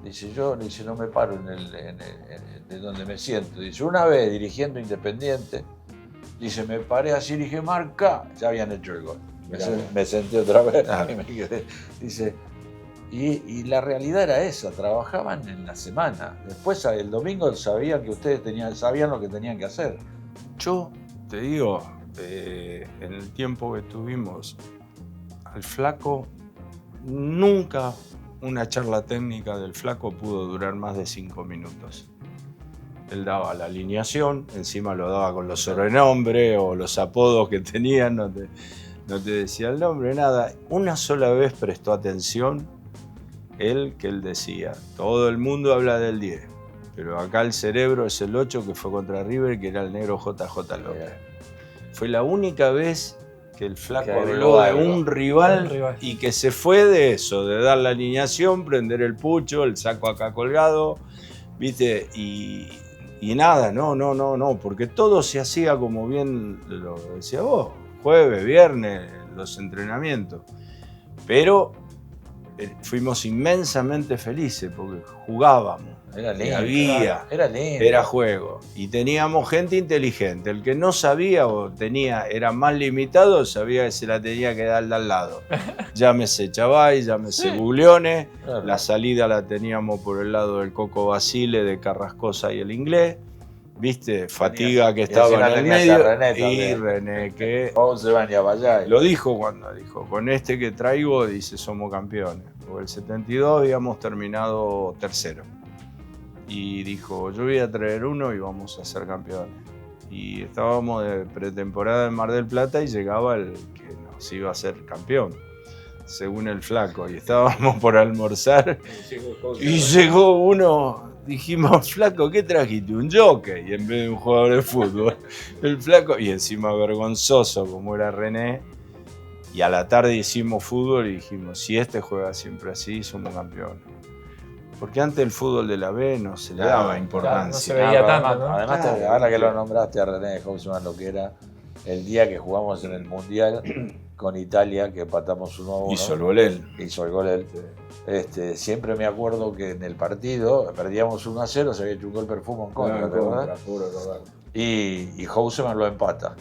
Dice, yo no me paro de donde me siento. Dice, una vez dirigiendo Independiente, dice, me paré así y dije, marca, ya habían hecho el gol. Me senté otra vez y me quedé. Dice, y la realidad era esa, trabajaban en la semana. Después el domingo sabían que ustedes sabían lo que tenían que hacer. Yo te digo, en el tiempo que tuvimos al Flaco, nunca una charla técnica del Flaco pudo durar más de 5 minutos. Él daba la alineación, encima lo daba con los sobrenombres o los apodos que tenían, no te decía el nombre, nada. Una sola vez prestó atención él decía, todo el mundo habla del 10, pero acá el cerebro es el 8 que fue contra River, que era el negro JJ López. Fue la única vez que el Flaco Que habló de algo. un rival y que se fue de eso, de dar la alineación, prender el pucho, el saco acá colgado, ¿viste? Y nada, no, porque todo se hacía como bien lo decía vos, jueves, viernes, los entrenamientos. Pero fuimos inmensamente felices porque jugábamos. Era lindo. Era lindo. Era juego. Y teníamos gente inteligente. El que no sabía o era más limitado, sabía que se la tenía que dar de al lado. Llámese Chavay, llámese Buglione. Claro. La salida la teníamos por el lado del Coco Basile, de Carrascosa y el inglés. ¿Viste? Fatiga que estaba en el medio. Y René, que se van a Vallay. lo dijo cuando dijo, con este que traigo, dice, somos campeones. Porque el 72 habíamos terminado tercero. Y dijo, yo voy a traer uno y vamos a ser campeones. Y estábamos de pretemporada en Mar del Plata y llegaba el que nos iba a ser campeón, según el Flaco. Y estábamos por almorzar y llegó uno. Dijimos, Flaco, ¿qué trajiste? Un jockey y en vez de un jugador de fútbol. El Flaco, y encima vergonzoso como era René. Y a la tarde hicimos fútbol y dijimos, si este juega siempre así, somos campeones. Porque antes el fútbol de la B no se le daba importancia. no se veía tanto, ¿no? Además, Claro. ahora que lo nombraste a René Houseman, lo que era el día que jugamos en el Mundial con Italia, que empatamos 1-1. Hizo el gol él. Hizo el gol él. Siempre me acuerdo que en el partido perdíamos 1-0, se había hecho un gol perfumo en contra, ¿te acordás? Y Houseman lo empata.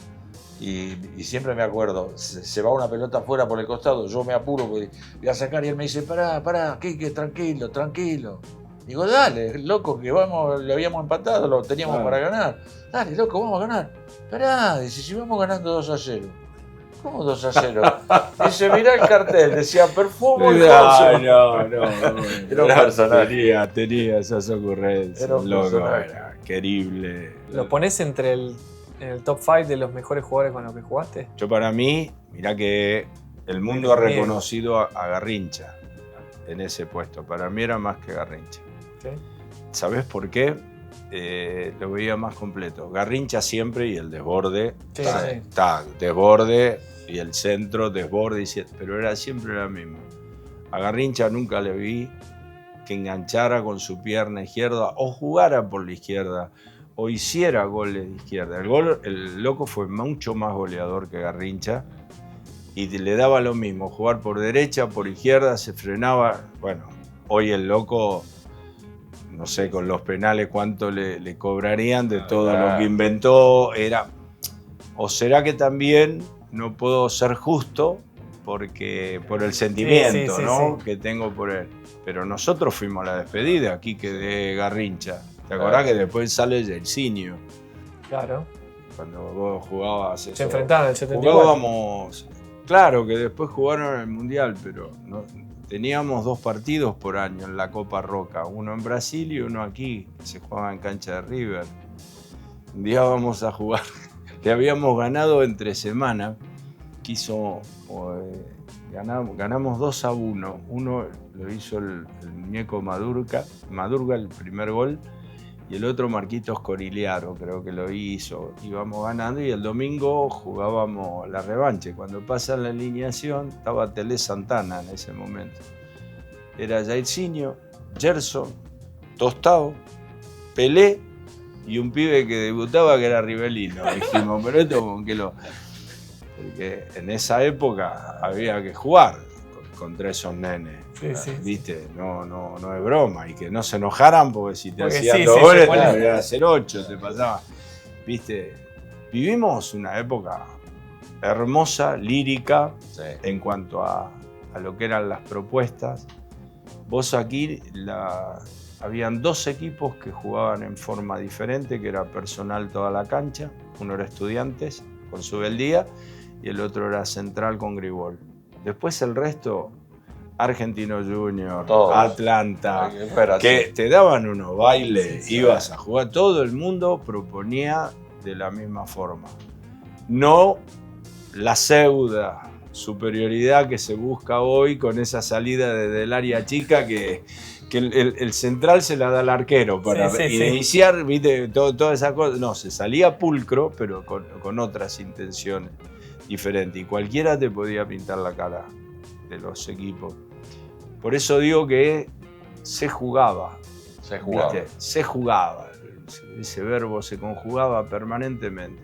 Y siempre me acuerdo, se va una pelota afuera por el costado, yo me apuro, voy a sacar y él me dice, pará, Quique, tranquilo. Digo, dale, loco, que le habíamos empatado, lo teníamos para ganar. Dale, loco, vamos a ganar. Pará, dice, si vamos ganando 2-0. ¿Cómo 2-0? Dice, mirá el cartel, decía perfume y Houseman. No. Era un personaje. Tenía esas ocurrencias. Era un loco, personaje. era querible. ¿Lo pones en el top 5 de los mejores jugadores con los que jugaste? Yo para mí, mirá que el mundo ha reconocido a Garrincha en ese puesto. Para mí era más que Garrincha. ¿Sí? ¿Sabés por qué? Lo veía más completo. Garrincha siempre y el desborde. Sí, Está desborde y el centro, desborde, pero era siempre la misma. A Garrincha nunca le vi que enganchara con su pierna izquierda o jugara por la izquierda o hiciera goles de izquierda. El loco fue mucho más goleador que Garrincha y le daba lo mismo, jugar por derecha, por izquierda, se frenaba. Bueno, hoy el loco, no sé, con los penales cuánto le cobrarían de todo lo que inventó. O será que también no puedo ser justo por el sentimiento, ¿no? Sí. que tengo por él. Pero nosotros fuimos a la despedida aquí que de Garrincha. ¿Te acordás que después sale Jairzinho? Claro. Cuando vos jugabas eso. Se enfrentaron en el 74. Jugábamos, claro que después jugaron en el Mundial, pero teníamos 2 partidos por año en la Copa Roca, uno en Brasil y uno aquí, que se jugaba en cancha de River. Un día vamos a jugar, le habíamos ganado entre semana, ganamos 2-1, uno lo hizo el muñeco Madurga el primer gol, y el otro Marquitos Corigliaro, creo que lo hizo. Íbamos ganando y el domingo jugábamos la revancha. Cuando pasa la alineación, estaba Tele Santana en ese momento. Era Jairzinho, Gerson, Tostao, Pelé y un pibe que debutaba que era Rivelino. Dijimos, pero esto con qué lo... Porque en esa época había que jugar contra esos nenes. Sí. ¿Viste? No es broma. Y que no se enojaran porque si te hacían sí, 2 sí, goles se ponen- te iban a hacer 8, te pasaba. ¿Viste? Vivimos una época hermosa, lírica, Sí. en cuanto a lo que eran las propuestas. Vos aquí habían 2 equipos que jugaban en forma diferente, que era personal toda la cancha. Uno era Estudiantes con Subeldía y el otro era Central con Gribol. Después el resto, Argentino Junior, Todos. Atlanta, Pero que te daban unos bailes, Sí. ibas a jugar. Todo el mundo proponía de la misma forma. No la pseudo superioridad que se busca hoy con esa salida del área chica que el central se la da al arquero para Sí. iniciar, ¿viste? Toda esa cosa. No, se salía pulcro, pero con otras intenciones diferentes. Y cualquiera te podía pintar la cara de los equipos. Por eso digo que se jugaba. Se jugaba. ¿Viste? Se jugaba. Ese verbo se conjugaba permanentemente.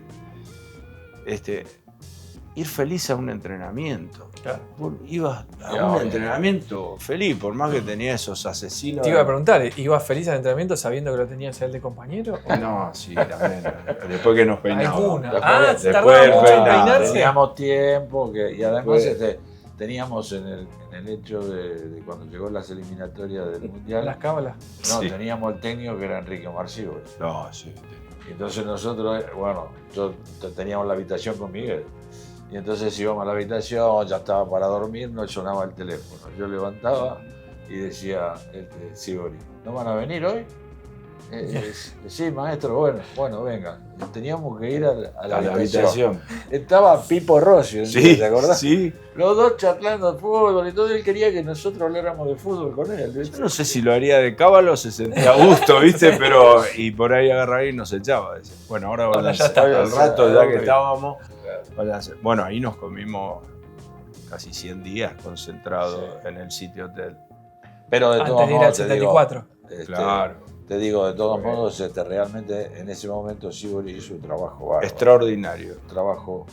Ir feliz a un entrenamiento. Claro. Ibas a Ya, un obvio. entrenamiento feliz, por más que tenía esos asesinos. Te iba a preguntar, ¿ibas feliz al entrenamiento sabiendo que lo tenías a él de compañero? No, sí, también. Después que nos peinábamos. ¿Alguna? Después- Se después tardaba del mucho en peinado. peinarse. Teníamos tiempo y además Después- teníamos en el hecho de cuando llegó las eliminatorias del Mundial, Las cábalas. no, Sí. teníamos el técnico que era Enrique Marcibo. No, sí. Entonces nosotros, teníamos la habitación con Miguel. Y entonces íbamos a la habitación, ya estaba para dormir, no sonaba el teléfono. Yo levantaba y decía, Sibori, ¿no van a venir hoy? Sí, maestro, bueno, venga. Teníamos que ir a la habitación. Estaba Pipo Rossi, Sí, ¿te acordás? sí. Los dos charlando de fútbol y todo, él quería que nosotros habláramos de fútbol con él. ¿viste? Yo no sé si lo haría de cábalo, se sentía a gusto, ¿viste? Pero, y por ahí agarraba y nos echaba. Decía, bueno, ahora ya está. al rato ya que Claro. estábamos. Bueno, ahí nos comimos casi 100 días concentrados en el sitio hotel. Pero de Antes todos de ir al modos, te digo, 74. Claro. te digo, de todos Bueno. modos, realmente en ese momento Sibori hizo un trabajo bárbaro. Extraordinario. Un trabajo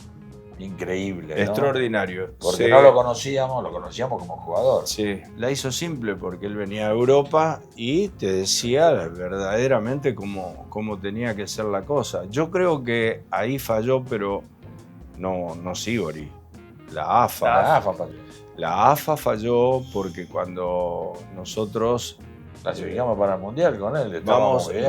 increíble. ¿no? Extraordinario. Porque Sí. no lo conocíamos como jugador. Sí, la hizo simple porque él venía de Europa y te decía verdaderamente cómo tenía que ser la cosa. Yo creo que ahí falló, pero no Sibori, la AFA. La AFA, papá. La AFA falló porque cuando nosotros Clasificamos para el Mundial con él. estábamos bien.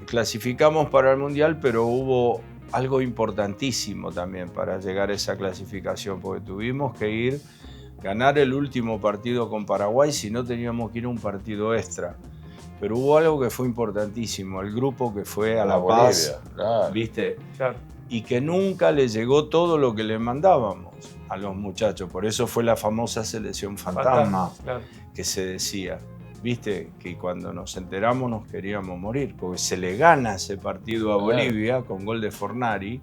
clasificamos para el Mundial, pero hubo algo importantísimo también para llegar a esa clasificación, porque tuvimos que ganar el último partido con Paraguay, si no teníamos que ir a un partido extra. Pero hubo algo que fue importantísimo, el grupo que fue a La Paz, Bolivia, claro. ¿viste? Claro. Y que nunca les llegó todo lo que le mandábamos a los muchachos. Por eso fue la famosa selección fantasma Claro. que se decía. Viste que cuando nos enteramos nos queríamos morir, porque se le gana ese partido a Claro. Bolivia con gol de Fornari,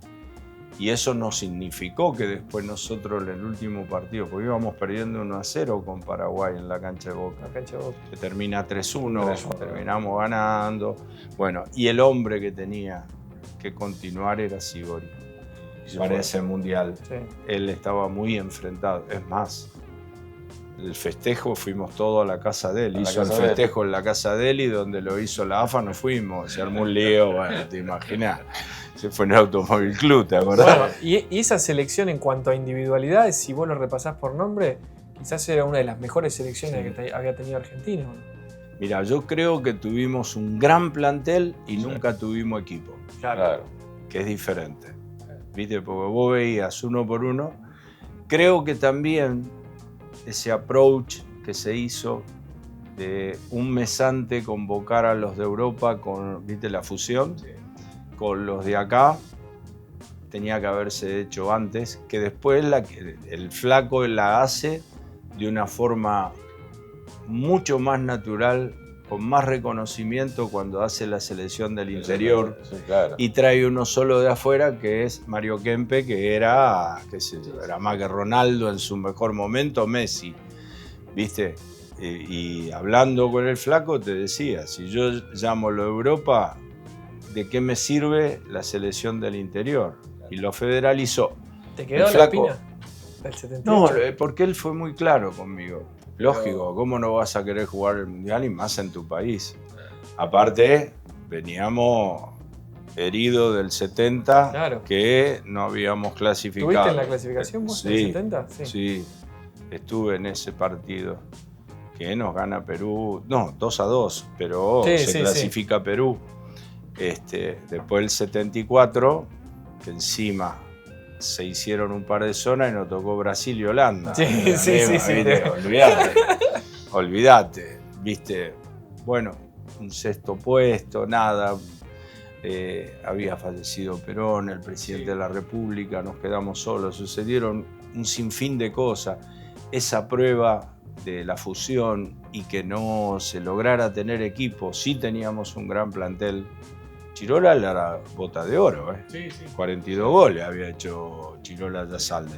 y eso no significó que después nosotros en el último partido, porque íbamos perdiendo 1-0 con Paraguay en la cancha de Boca, La cancha de Boca. que termina 3-1, 3-1. terminamos ganando. Bueno, y el hombre que tenía que continuar era Sibori Y se para fue. ese mundial. Sí. Él estaba muy enfrentado. Es más, el festejo fuimos todos a la casa de él. A la Hizo el casa de él. festejo en la casa de él y donde lo hizo la AFA no fuimos. Se armó un lío, bueno, te imaginas. Se fue en el Automóvil Club, ¿te acordás? Bueno, y esa selección en cuanto a individualidades, si vos lo repasás por nombre, quizás era una de las mejores selecciones Sí. que había tenido Argentina. ¿no? Mira, yo creo que tuvimos un gran plantel y nunca tuvimos equipo, Claro. que es diferente. ¿Viste? Porque vos veías uno por uno. Creo que también ese approach que se hizo de un mes antes convocar a los de Europa con, ¿viste? La fusión, con los de acá, tenía que haberse hecho antes, que después el flaco la hace de una forma mucho más natural, con más reconocimiento cuando hace la selección del interior. Sí, claro. Y trae uno solo de afuera, que es Mario Kempe, que era, qué sé yo, era más que Ronaldo en su mejor momento, Messi, ¿viste? Y hablando con el flaco te decía, si yo llamo lo de Europa, ¿de qué me sirve la selección del interior? Y lo federalizó. ¿Te quedó El la flaco- espina del 78? No, porque él fue muy claro conmigo. Lógico, ¿cómo no vas a querer jugar el Mundial y más en tu país? Aparte, veníamos heridos del 70, Claro. que no habíamos clasificado. ¿Tuviste en la clasificación vos en el Sí, 70? sí, estuve en ese partido. Que nos gana Perú, no, 2-2, pero Sí, se sí, clasifica Perú. Después el 74, que encima se hicieron un par de zonas y nos tocó Brasil y Holanda. Sí, sí, sí, sí. Olvídate, viste, bueno, un sexto puesto, nada. Había fallecido Perón, el presidente de la República, nos quedamos solos, sucedieron un sinfín de cosas. Esa prueba de la fusión y que no se lograra tener equipo, sí teníamos un gran plantel. Chirola era bota de oro, ¿eh? Sí, sí. 42 goles había hecho Chirola Yasalde.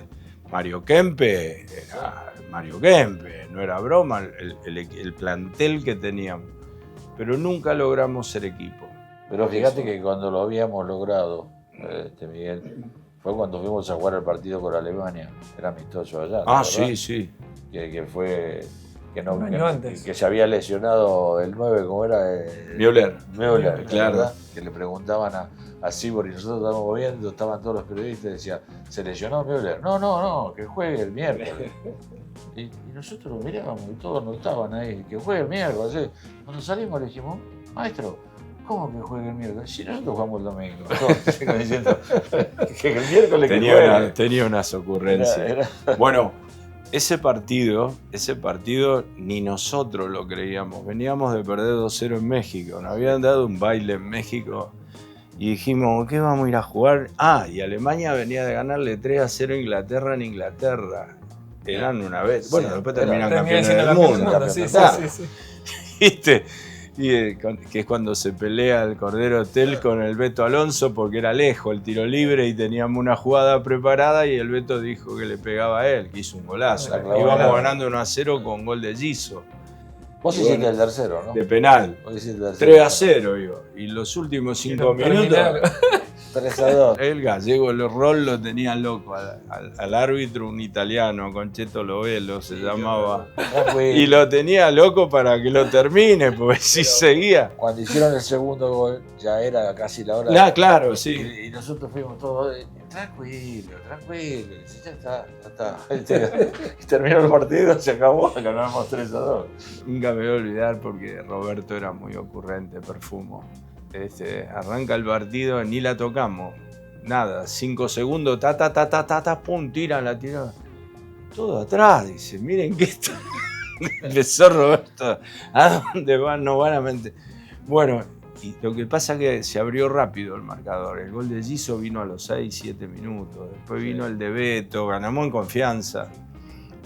Mario Kempe era Mario Kempe, no era broma el plantel que teníamos. Pero nunca logramos ser equipo. Pero fíjate que cuando lo habíamos logrado, Miguel, fue cuando fuimos a jugar el partido con Alemania. Era amistoso allá. Ah, ¿verdad? sí, sí. Que fue. Que, no, Un año antes. que se había lesionado el 9, ¿cómo era? Müller. Müller, Claro. ¿verdad? Que le preguntaban a Sibor y nosotros estábamos viendo, estaban todos los periodistas y decían, ¿se lesionó Müller? No, que juegue el miércoles. Y nosotros lo mirábamos y todos no estaban ahí, que juegue el miércoles. Cuando salimos le dijimos, maestro, ¿cómo que juegue el miércoles? Si nosotros jugamos el domingo. Todos diciendo que el miércoles que juegue. Tenía unas ocurrencias. Bueno, ese partido ni nosotros lo creíamos. Veníamos de perder 2-0 en México. Nos habían dado un baile en México y dijimos, ¿qué vamos a ir a jugar? Ah, y Alemania venía de ganarle 3-0 a Inglaterra en Inglaterra. Eran una vez. Bueno, después terminan campeones del mundo. Sí, Claro. sí. ¿Viste? Y que es cuando se pelea el Cordero Hotel con el Beto Alonso porque era lejos el tiro libre y teníamos una jugada preparada y el Beto dijo que le pegaba a él, que hizo un golazo. Claro. Íbamos ganando 1-0 con gol de Giso, Vos hiciste el tercero, ¿no? de penal. Vos hiciste el tercero. 3-0 iba. Y los últimos 5 Quiero minutos, terminar. 3-2. el gallego el rol lo tenía loco al árbitro, un italiano, Conchetto Lovelo se llamaba. Y lo tenía loco para que lo termine, porque si seguía. Cuando hicieron el segundo gol, ya era casi la hora. Claro, sí. Y nosotros fuimos todos, tranquilo. Sí, ya está. Y terminó el partido, se acabó, ganamos 3-2. Nunca me voy a olvidar porque Roberto era muy ocurrente, Perfumo. Arranca el partido, ni la tocamos. Nada, 5 segundos, pum, tiran. Todo atrás, dice, miren que esto. Empezó Roberto, ¿a dónde van? No van a mentir. Bueno, y lo que pasa es que se abrió rápido el marcador. El gol de Giso vino a los 6-7 minutos. Después vino el de Beto, ganamos en confianza.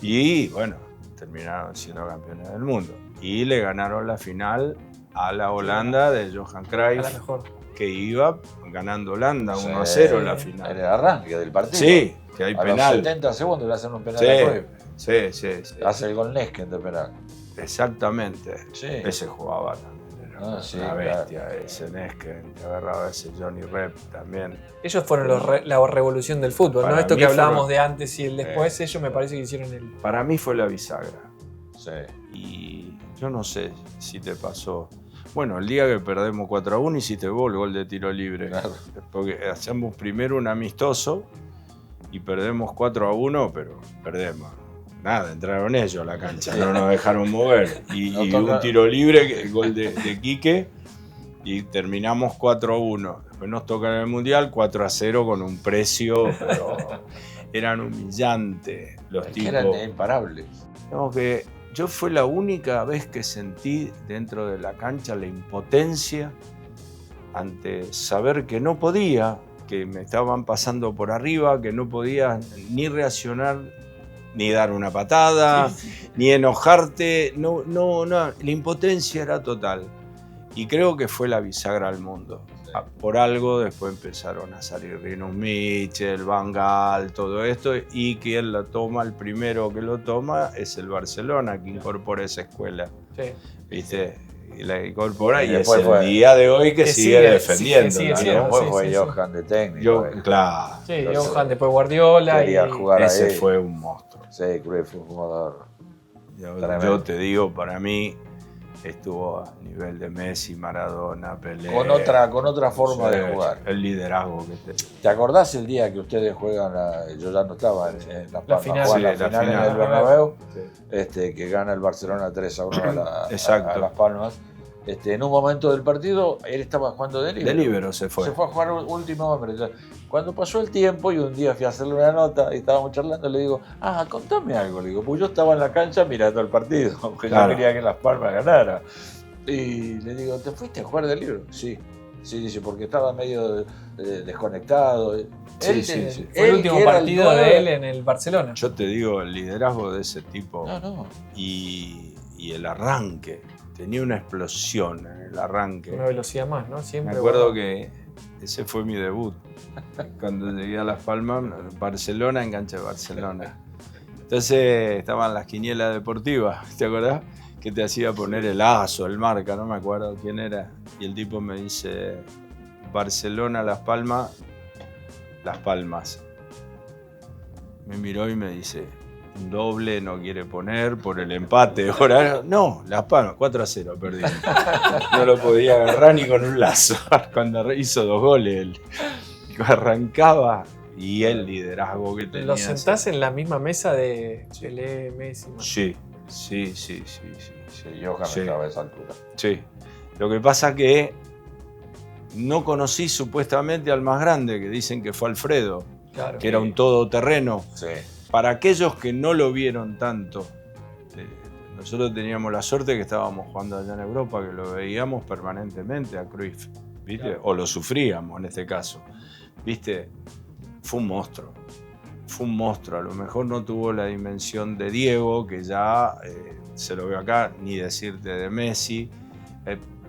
Y bueno, terminaron siendo campeones del mundo. Y le ganaron la final a la Holanda de Johan A la Cruyff, mejor. que iba ganando Holanda 1-0 en la En final. el arranque del partido. Sí, que hay a penal. los 70 segundos le hacen un penal Sí. a Cruyff. Sí. Hace el gol Nesken de penal. Exactamente. Sí. Ese jugaba también. Era Ah, sí, una claro. bestia, ese Nesken, que agarraba ese Johnny Rep también. Ellos fueron la revolución del fútbol, Para ¿no? Esto mí que hablábamos fueron- de antes y el después, ellos me parece que hicieron el... Para mí fue la bisagra. Sí. Y yo no sé si te pasó. Bueno, el día que perdemos 4-1 hiciste vos el gol de tiro libre. Claro. Porque hacemos primero un amistoso y perdemos 4-1, pero perdemos. nada, entraron ellos a la cancha, no nos dejaron mover. Y toca... un tiro libre, el gol de Quique, y terminamos 4-1. Después nos toca en el Mundial 4-0 con un precio, pero eran humillantes los tipos. Eran imparables. No, que yo fue la única vez que sentí dentro de la cancha la impotencia ante saber que no podía, que me estaban pasando por arriba, que no podía ni reaccionar, ni dar una patada, ni enojarte. No, la impotencia era total. Y creo que fue la bisagra al mundo. Por algo después empezaron a salir Rinus Michel, Van Gaal, todo esto, y quien lo toma, el primero que lo toma es el Barcelona, que incorpora esa escuela. Sí. ¿Viste? Y la incorpora y es después el día de hoy que sigue defendiendo. sigue, Y sí, después sí, fue sí, Johan de técnico. Claro. Sí, Entonces, Johan, después Guardiola. quería jugar Ese ahí. fue un monstruo. Sí, Cruyff fue un jugador. Yo te digo, para mí estuvo a nivel de Messi, Maradona, Pelé. Con otra forma de jugar. El liderazgo que ¿Te acordás el día que ustedes juegan? Yo ya no estaba en La Palma, final. juegan Sí, la la final en final. el Bernabéu, Sí. que gana el Barcelona 3-1 Exacto. a Las Palmas. En un momento del partido, él estaba jugando de líbero. De líbero se fue. Se fue a jugar último hombre. Entonces, cuando pasó el tiempo y un día fui a hacerle una nota y estábamos charlando, le digo, contame algo. Le digo, pues yo estaba en la cancha mirando el partido, porque Claro. yo quería que Las Palmas ganara. Y le digo, ¿te fuiste a jugar de líbero? Sí, dice, porque estaba medio desconectado. Sí. Fue el último partido de él en el Barcelona. Yo te digo, el liderazgo de ese tipo No. y el arranque. Tenía una explosión en el arranque. Una velocidad más, ¿no? Siempre. Me acuerdo que ese fue mi debut. Cuando llegué a Las Palmas, Barcelona, en cancha de Barcelona. Entonces estaban las quinielas deportivas, ¿te acordás? Que te hacía poner el ASO, el marca, no me acuerdo quién era. Y el tipo me dice, Barcelona, Las Palmas, Las Palmas. Me miró y me dice, un doble no quiere poner por el empate. Ahora, no, Las Palmas, 4-0 perdí. No lo podía agarrar ni con un lazo. Cuando hizo 2 goles, él arrancaba y el liderazgo que tenía. ¿Lo sentás en la misma mesa de Pelé, Messi? Sí. Sí, Johan Sí. estaba a esa altura. Sí. Lo que pasa que no conocí supuestamente al más grande, que dicen que fue Alfredo, Claro. que era un todoterreno. Sí. Para aquellos que no lo vieron tanto, nosotros teníamos la suerte que estábamos jugando allá en Europa, que lo veíamos permanentemente a Cruyff, ¿viste? Claro. O lo sufríamos en este caso, ¿viste? Fue un monstruo. Fue un monstruo. A lo mejor no tuvo la dimensión de Diego, que ya se lo veo acá, ni decirte de Messi.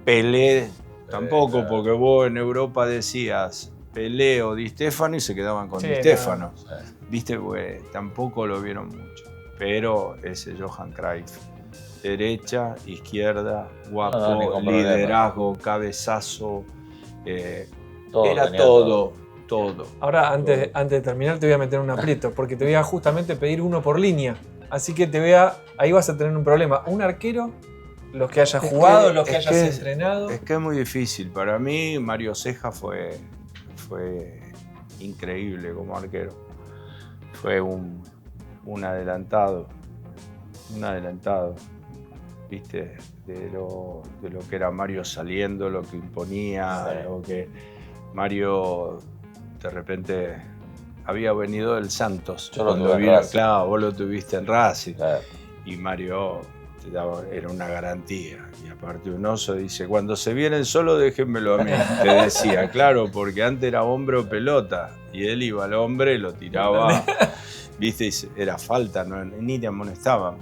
Pelé tampoco, claro. porque vos en Europa decías Pelé o Di Stéfano y se quedaban con Sí, Di Stéfano. Sí. Viste, pues tampoco lo vieron mucho. Pero ese Johan Cruyff, derecha, izquierda, guapo, No, ningún problema. liderazgo, cabezazo, Todo era tenía todo. Ahora, antes de terminar, te voy a meter un aprieto, porque te voy a justamente pedir uno por línea. Así que ahí vas a tener un problema. Un arquero, los que hayas jugado, los que hayas entrenado. Es que es muy difícil. Para mí, Mario Ceja fue increíble como arquero. Fue un adelantado. Un adelantado. ¿Viste? De lo que era Mario saliendo, lo que imponía, Sí. lo que Mario de repente había venido del Santos. Yo lo Cuando tuve en vino, Racing. claro, vos lo tuviste en Racing. Claro. Y Mario era una garantía. Y aparte un oso dice, cuando se vienen solo déjenmelo a mí. Te decía, claro, porque antes era hombre o pelota. Y él iba al hombre, lo tiraba, viste, y era falta, ni te amonestaban.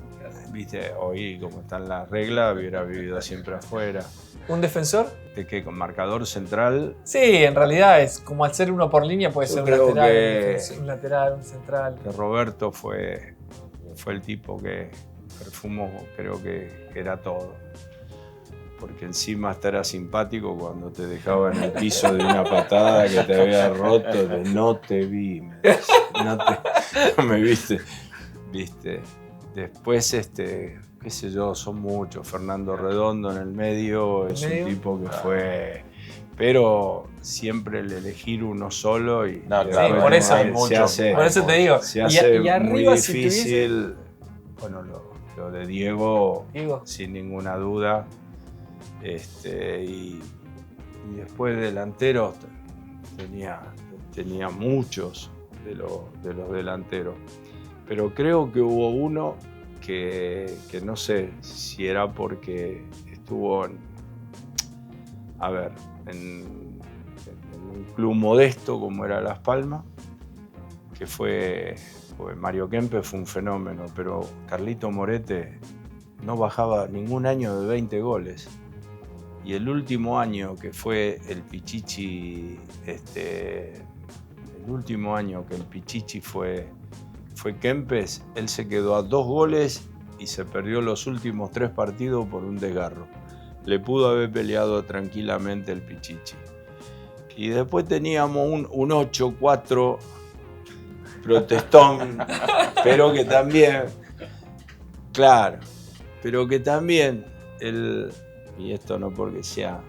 Viste, hoy como están las reglas, hubiera vivido siempre afuera. ¿Un defensor? ¿De qué? ¿Con marcador central? Sí, en realidad es como al ser uno por línea puede Yo ser un creo lateral, que- un lateral, un central. Que Roberto fue el tipo que perfumó, creo que era todo. Porque encima hasta era simpático cuando te dejaba en el piso de una patada que te había roto. No te vi, me decía, no me viste. Después, qué sé yo, son muchos. Fernando Redondo en el medio es un tipo que fue... Pero siempre el elegir uno solo y No, después claro, por eso se hay muchos. hace- Por eso te digo. se hace y arriba, muy si tuviese, difícil. bueno, lo de Diego, Diego. sin ninguna duda. Y después delanteros tenía muchos de los delanteros. Pero creo que hubo uno que no sé si era porque estuvo en un club modesto como era Las Palmas, que porque Mario Kempes fue un fenómeno, pero Carlito Morete no bajaba ningún año de 20 goles. Y el último año que fue el Pichichi, el último año que el Pichichi fue Kempes, él se quedó a 2 goles y se perdió los últimos 3 partidos por un desgarro. Le pudo haber peleado tranquilamente el Pichichi. Y después teníamos un 8-4 protestón, pero que también, claro, pero que también y esto no porque sea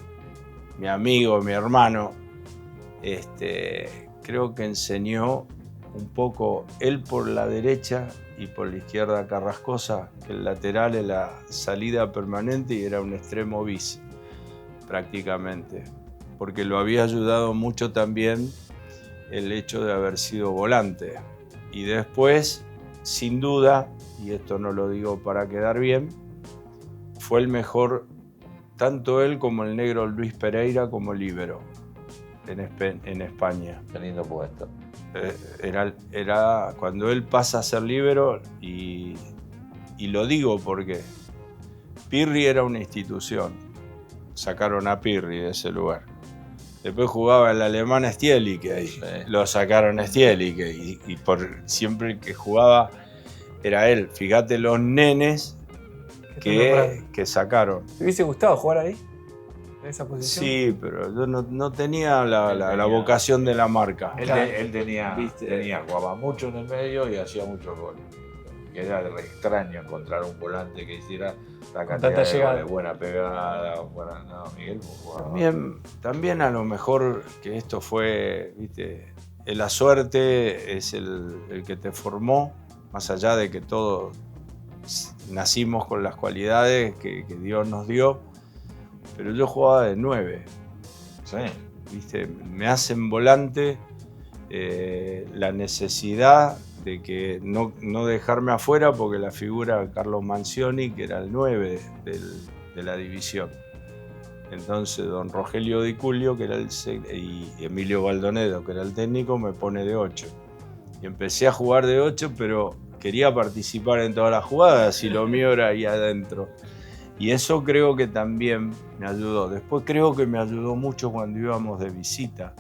mi amigo, mi hermano, creo que enseñó un poco él por la derecha y por la izquierda Carrascosa, que el lateral es la salida permanente y era un extremo bis, prácticamente, porque lo había ayudado mucho también el hecho de haber sido volante. Y después, sin duda, y esto no lo digo para quedar bien, fue el mejor, tanto él como el negro Luis Pereira como líbero en España. Qué lindo puesto. Era cuando él pasa a ser líbero, y lo digo porque Pirri era una institución. Sacaron a Pirri de ese lugar. Después jugaba el alemán Stielicke, Sí. lo sacaron a Stielicke, y por siempre que jugaba era él. Fíjate los nenes que sacaron. ¿Te hubiese gustado jugar ahí? ¿En esa posición? Sí, pero yo no tenía la vocación de la marca. Él tenía, ¿Viste? jugaba mucho en el medio y hacía muchos goles. Que era re extraño encontrar un volante que hiciera la cantidad tanta de llegada. goles, buena pegada, buena. No, Miguel jugaba. También a lo mejor que esto fue, viste, la suerte es el que te formó, más allá de que todos nacimos con las cualidades que Dios nos dio, pero yo jugaba de 9. Sí. ¿Viste? Me hacen volante, la necesidad de que no dejarme afuera, porque la figura de Carlos Manzioni, que era el 9 de la división. Entonces don Rogelio Di Culio, que era y Emilio Baldonedo, que era el técnico, me pone de 8. Y empecé a jugar de 8, pero quería participar en todas las jugadas y lo mío era ahí adentro. Y eso creo que también me ayudó. Después creo que me ayudó mucho cuando íbamos de visita,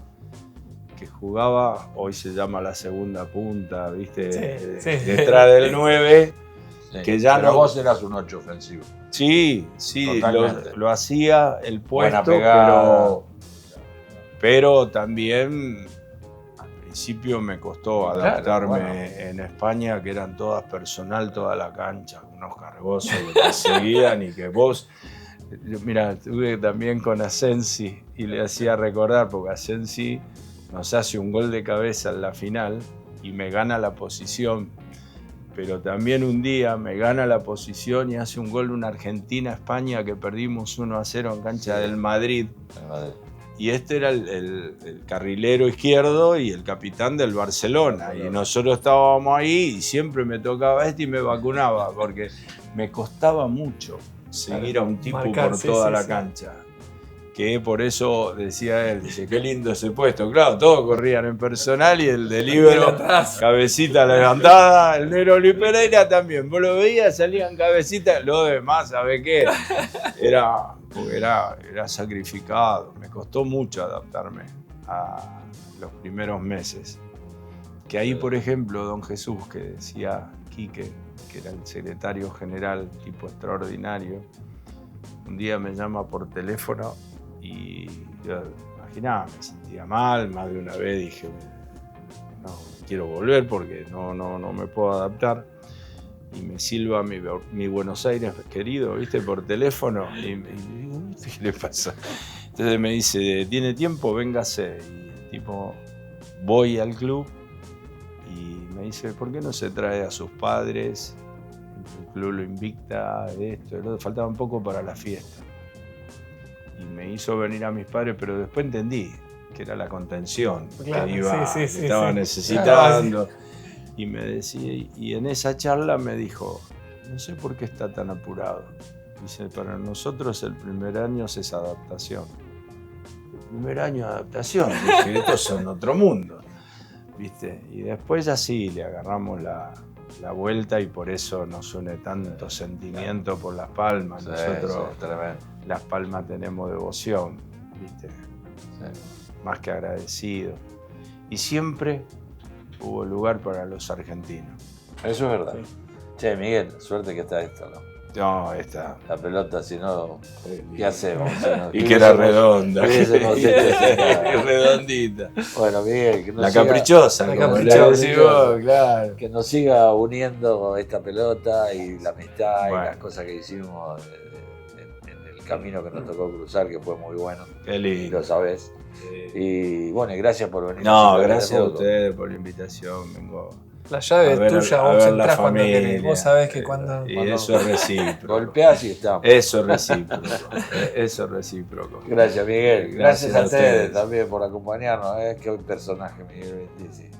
que jugaba, hoy se llama la segunda punta, ¿viste? Sí. Detrás del 9, Sí. que ya Pero no... vos eras un 8 ofensivo. Sí, Totalmente. lo hacía el Buena puesto, pegada. pero también al principio me costó Claro, adaptarme bueno. en España, que eran todas personal, toda la cancha, unos cargosos que te seguían y que vos... Mira, estuve también con Asensi y le hacía recordar, porque Asensi nos hace un gol de cabeza en la final y me gana la posición. Pero también un día me gana la posición y hace un gol una Argentina-España que perdimos 1-0 en cancha del Madrid. Y este era el carrilero izquierdo y el capitán del Barcelona. Y nosotros estábamos ahí y siempre me tocaba y me vacunaba, porque me costaba mucho seguir a un tipo marcar, por sí, toda sí, la sí. cancha. Que por eso decía él, dice, qué lindo ese puesto. Claro, todos corrían en personal y el de líbero, cabecita levantada, el negro Luis Pereira también. Vos lo veías, salían cabecitas, lo demás, ¿sabés qué? Era sacrificado. Me costó mucho adaptarme a los primeros meses. Que ahí, por ejemplo, don Jesús, que decía Quique, que era el secretario general, tipo extraordinario, un día me llama por teléfono y yo, imaginaba, me sentía mal, más de una vez dije, no, quiero volver porque no me puedo adaptar. Y me silba mi Buenos Aires querido, ¿viste? Por teléfono. Y le digo, ¿qué le pasa? Entonces me dice, ¿tiene tiempo? Véngase. Y tipo, voy al club y me dice, ¿por qué no se trae a sus padres? el club lo invicta, esto, el otro, faltaba un poco para la fiesta. Y me hizo venir a mis padres, pero después entendí que era la contención Claro, que iba, sí, que sí, estaba sí. necesitando. Y me decía, y en esa charla me dijo, no sé por qué está tan apurado. Dice, para nosotros el primer año es adaptación. El primer año de adaptación, dije, estos son otro mundo. ¿Viste? Y después así le agarramos la vuelta y por eso nos une tanto sentimiento por Las Palmas. Nosotros, tremendo. Las Palmas tenemos devoción, ¿viste? Más que agradecido. Y siempre hubo lugar para los argentinos. Eso es verdad. Che, Miguel, suerte que está esto, ¿no? No, esta. La pelota, si no, ¿qué hacemos? Si no, Y que era redonda. hubiésemos hecho esa- Redondita. Bueno, Miguel, que nos La siga- caprichosa, La como caprichosa. le decís vos, claro. que nos siga uniendo esta pelota y la amistad y Bueno. las cosas que hicimos en el camino que nos tocó cruzar, que fue muy bueno, Qué y lindo. lo sabés. Y bueno, y gracias por venir. No, siempre gracias a fútbol. ustedes por la invitación. Vengo La llave a ver, es tuya, a vos ver la entrás cuando familia. querés. Vos sabés que cuando. Y eso es recíproco. Golpeás y estamos. Eso es recíproco. Eso es recíproco. Gracias, Miguel. Gracias Gracias a a ustedes ustedes. también por acompañarnos. Qué personaje, Miguel Brindisi.